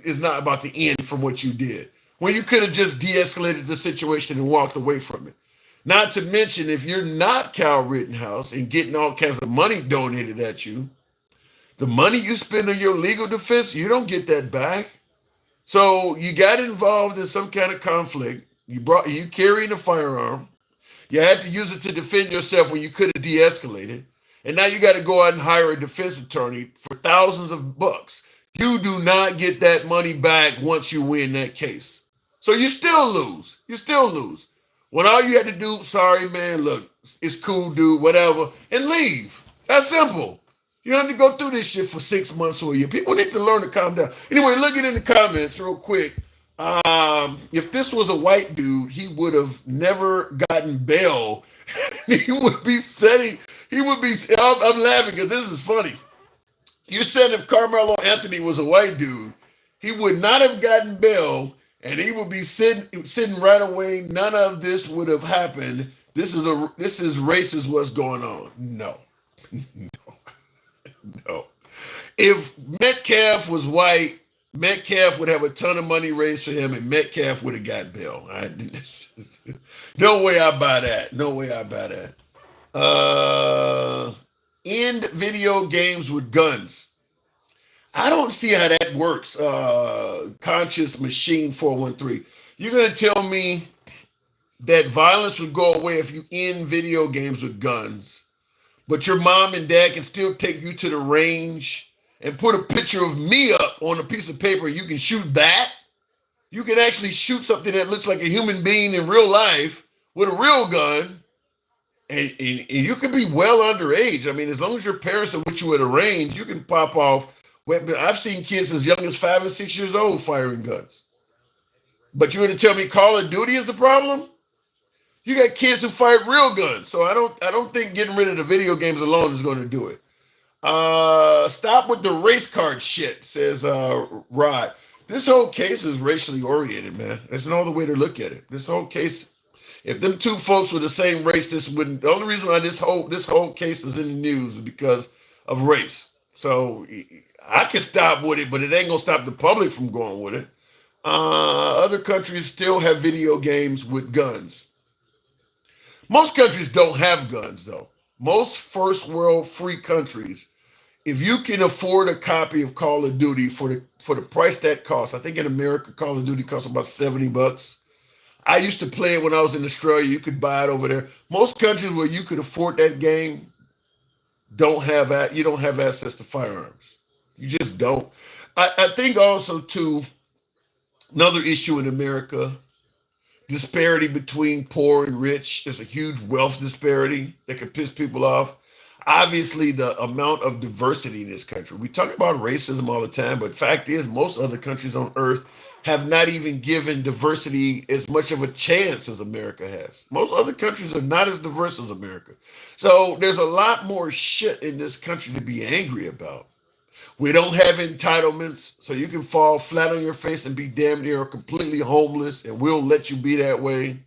[SPEAKER 1] is not about to end from what you did, when you could have just de-escalated the situation and walked away from it. Not to mention, if you're not Kyle Rittenhouse and getting all kinds of money donated at you, the money you spend on your legal defense, you don't get that back. So you got involved in some kind of conflict. You carrying a firearm. You had to use it to defend yourself when you could have de-escalated. And now you got to go out and hire a defense attorney for thousands of bucks. You do not get that money back once you win that case. So you still lose. You still lose. When all you had to do, sorry, man, look, it's cool, dude, whatever, and leave. That's simple. You don't have to go through this shit for 6 months or a year. People need to learn to calm down. Anyway, looking in the comments real quick. If this was a white dude, he would have never gotten bail. He would be I'm laughing because this is funny. You said if Carmelo Anthony was a white dude, he would not have gotten bail and he would be sitting right away. None of this would have happened. This is racist what's going on. No. No. If Metcalf was white, Metcalf would have a ton of money raised for him, and Metcalf would have got bail. No way I buy that. No way I buy that. End video games with guns. I don't see how that works. Conscious Machine 413. You're going to tell me that violence would go away if you end video games with guns, but your mom and dad can still take you to the range and put a picture of me up on a piece of paper. You can shoot that. You can actually shoot something that looks like a human being in real life with a real gun. And you can be well underage. I mean, as long as your parents are with you at a range, you can pop off. I've seen kids as young as 5 and 6 years old firing guns. But you're going to tell me Call of Duty is the problem? You got kids who fight real guns. So I don't think getting rid of the video games alone is going to do it. Stop with the race card shit, says Rod. This whole case is racially oriented, man. There's no other way to look at it. This whole case, if them two folks were the same race, the only reason why this whole case is in the news is because of race. So I can stop with it, but it ain't gonna stop the public from going with it. Other countries still have video games with guns. Most countries don't have guns, though. Most first world free countries, if you can afford a copy of Call of Duty for the price that costs, I think in America Call of Duty costs about $70. I used to play it when I was in Australia. You could buy it over there. Most countries where you could afford that game you don't have access to firearms. You just don't. I think also too, another issue in America, disparity between poor and rich. There's a huge wealth disparity that can piss people off. Obviously, the amount of diversity in this country. We talk about racism all the time, but fact is, most other countries on earth have not even given diversity as much of a chance as America has. Most other countries are not as diverse as America. So there's a lot more shit in this country to be angry about. We don't have entitlements, so you can fall flat on your face and be damn near completely homeless, and we'll let you be that way.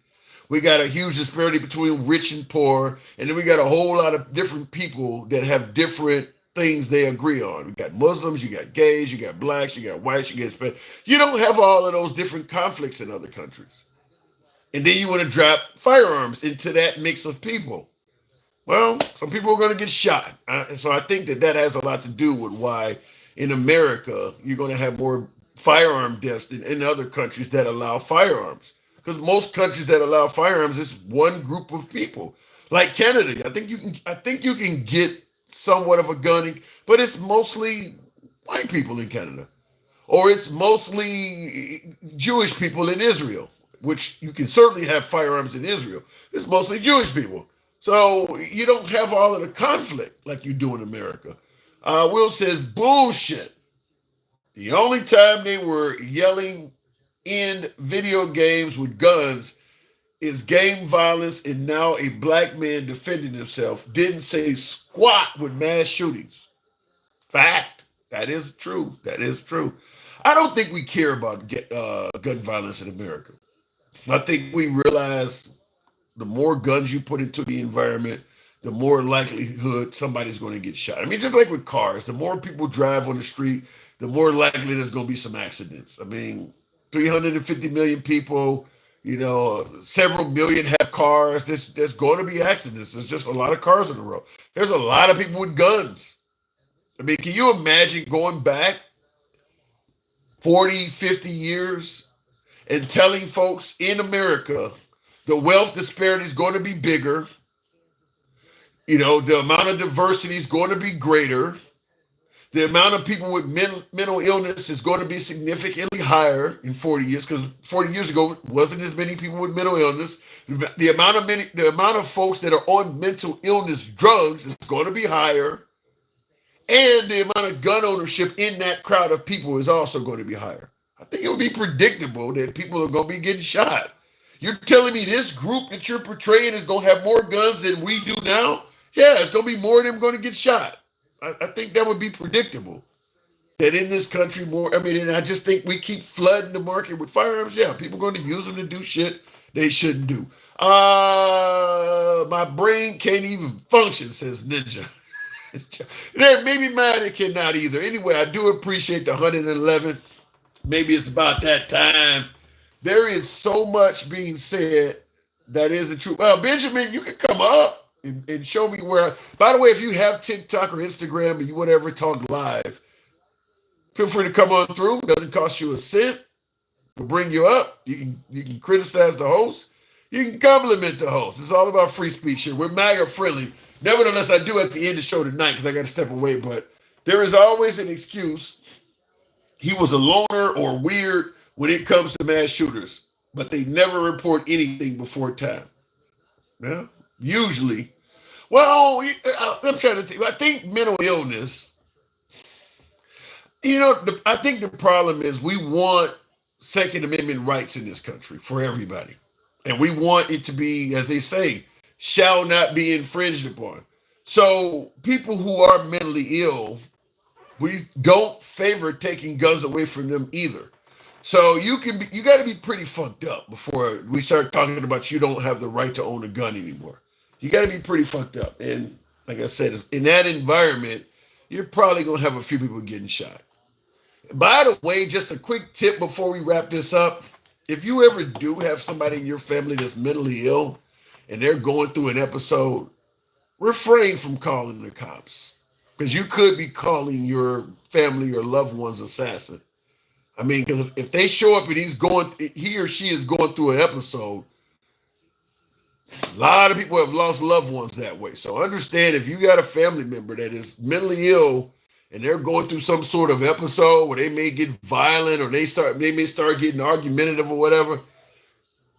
[SPEAKER 1] We got a huge disparity between rich and poor, and then we got a whole lot of different people that have different things they agree on. We got Muslims, you got gays, you got blacks, you got whites, you got Hispanic. You don't have all of those different conflicts in other countries. And then you want to drop firearms into that mix of people. Well, some people are going to get shot. So I think that has a lot to do with why in America you're going to have more firearm deaths than in other countries that allow firearms. Because most countries that allow firearms is one group of people. Like Canada, I think you can get somewhat of a gun, but it's mostly white people in Canada. or it's mostly Jewish people in Israel, which you can certainly have firearms in Israel. It's mostly Jewish people. So you don't have all of the conflict like you do in America. Will says, bullshit. The only time they were yelling in video games with guns is game violence, and now a black man defending himself didn't say squat with mass shootings. Fact. That is true. That is true. I don't think we care about gun violence in America. I think we realize the more guns you put into the environment, the more likelihood somebody's going to get shot. I mean, just like with cars, the more people drive on the street, the more likely there's going to be some accidents. I mean, 350 million people, several million have cars. There's going to be accidents. There's just a lot of cars on the road. There's a lot of people with guns. I mean, can you imagine going back 40, 50 years and telling folks in America the wealth disparity is going to be bigger, the amount of diversity is going to be greater, the amount of people with mental illness is going to be significantly higher in 40 years, because 40 years ago wasn't as many people with mental illness. The amount of folks that are on mental illness drugs is going to be higher, and the amount of gun ownership in that crowd of people is also going to be higher. I think it would be predictable that people are going to be getting shot. You're telling me this group that you're portraying is going to have more guns than we do now? Yeah, it's going to be more of them going to get shot. I think that would be predictable. That in this country and I just think we keep flooding the market with firearms. Yeah, people are going to use them to do shit they shouldn't do. My brain can't even function, says Ninja. Maybe mine it cannot either. Anyway, I do appreciate the 111. Maybe it's about that time. There is so much being said that isn't true. Benjamin, you can come up and show me where. By the way, if you have TikTok or Instagram and you whatever talk live, feel free to come on through. It doesn't cost you a cent. We'll bring you up. You can criticize the host. You can compliment the host. It's all about free speech here. We're MAGA friendly. Nevertheless, I do at the end of the show tonight because I got to step away. But there is always an excuse. He was a loner or weird when it comes to mass shooters, but they never report anything before time. Yeah, usually. Well, I'm trying to think. I think mental illness. I think the problem is we want Second Amendment rights in this country for everybody, and we want it to be, as they say, shall not be infringed upon. So people who are mentally ill, we don't favor taking guns away from them either. So you got to be pretty fucked up before we start talking about you don't have the right to own a gun anymore. You got to be pretty fucked up. And like I said, in that environment, you're probably going to have a few people getting shot. By the way, just a quick tip before we wrap this up. If you ever do have somebody in your family that's mentally ill and they're going through an episode, refrain from calling the cops, because you could be calling your family or loved one's assassin. I mean, because if they show up and he or she is going through an episode, a lot of people have lost loved ones that way. So understand, if you got a family member that is mentally ill and they're going through some sort of episode where they may get violent or they may start getting argumentative or whatever,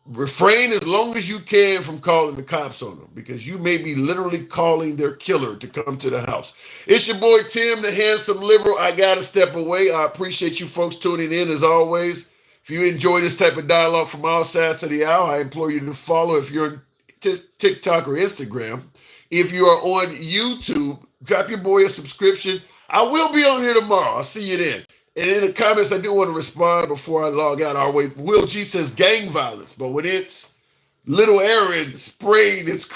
[SPEAKER 1] refrain as long as you can from calling the cops on them, because you may be literally calling their killer to come to the house. It's your boy Tim, the handsome liberal. I gotta step away. I appreciate you folks tuning in as always. If you enjoy this type of dialogue from all sides of the aisle, I implore you to follow if you're on TikTok or Instagram. If you are on YouTube, drop your boy a subscription. I will be on here tomorrow. I'll see you then. And in the comments, I do want to respond before I log out our way. Will G says gang violence, but when it's little Aaron spraying his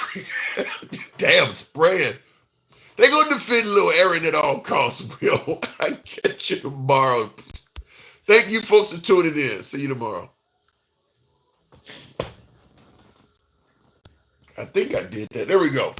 [SPEAKER 1] damn spraying, they're going to defend little Aaron at all costs. Will, I catch you tomorrow. Thank you folks for tuning in. See you tomorrow. I think I did that. There we go.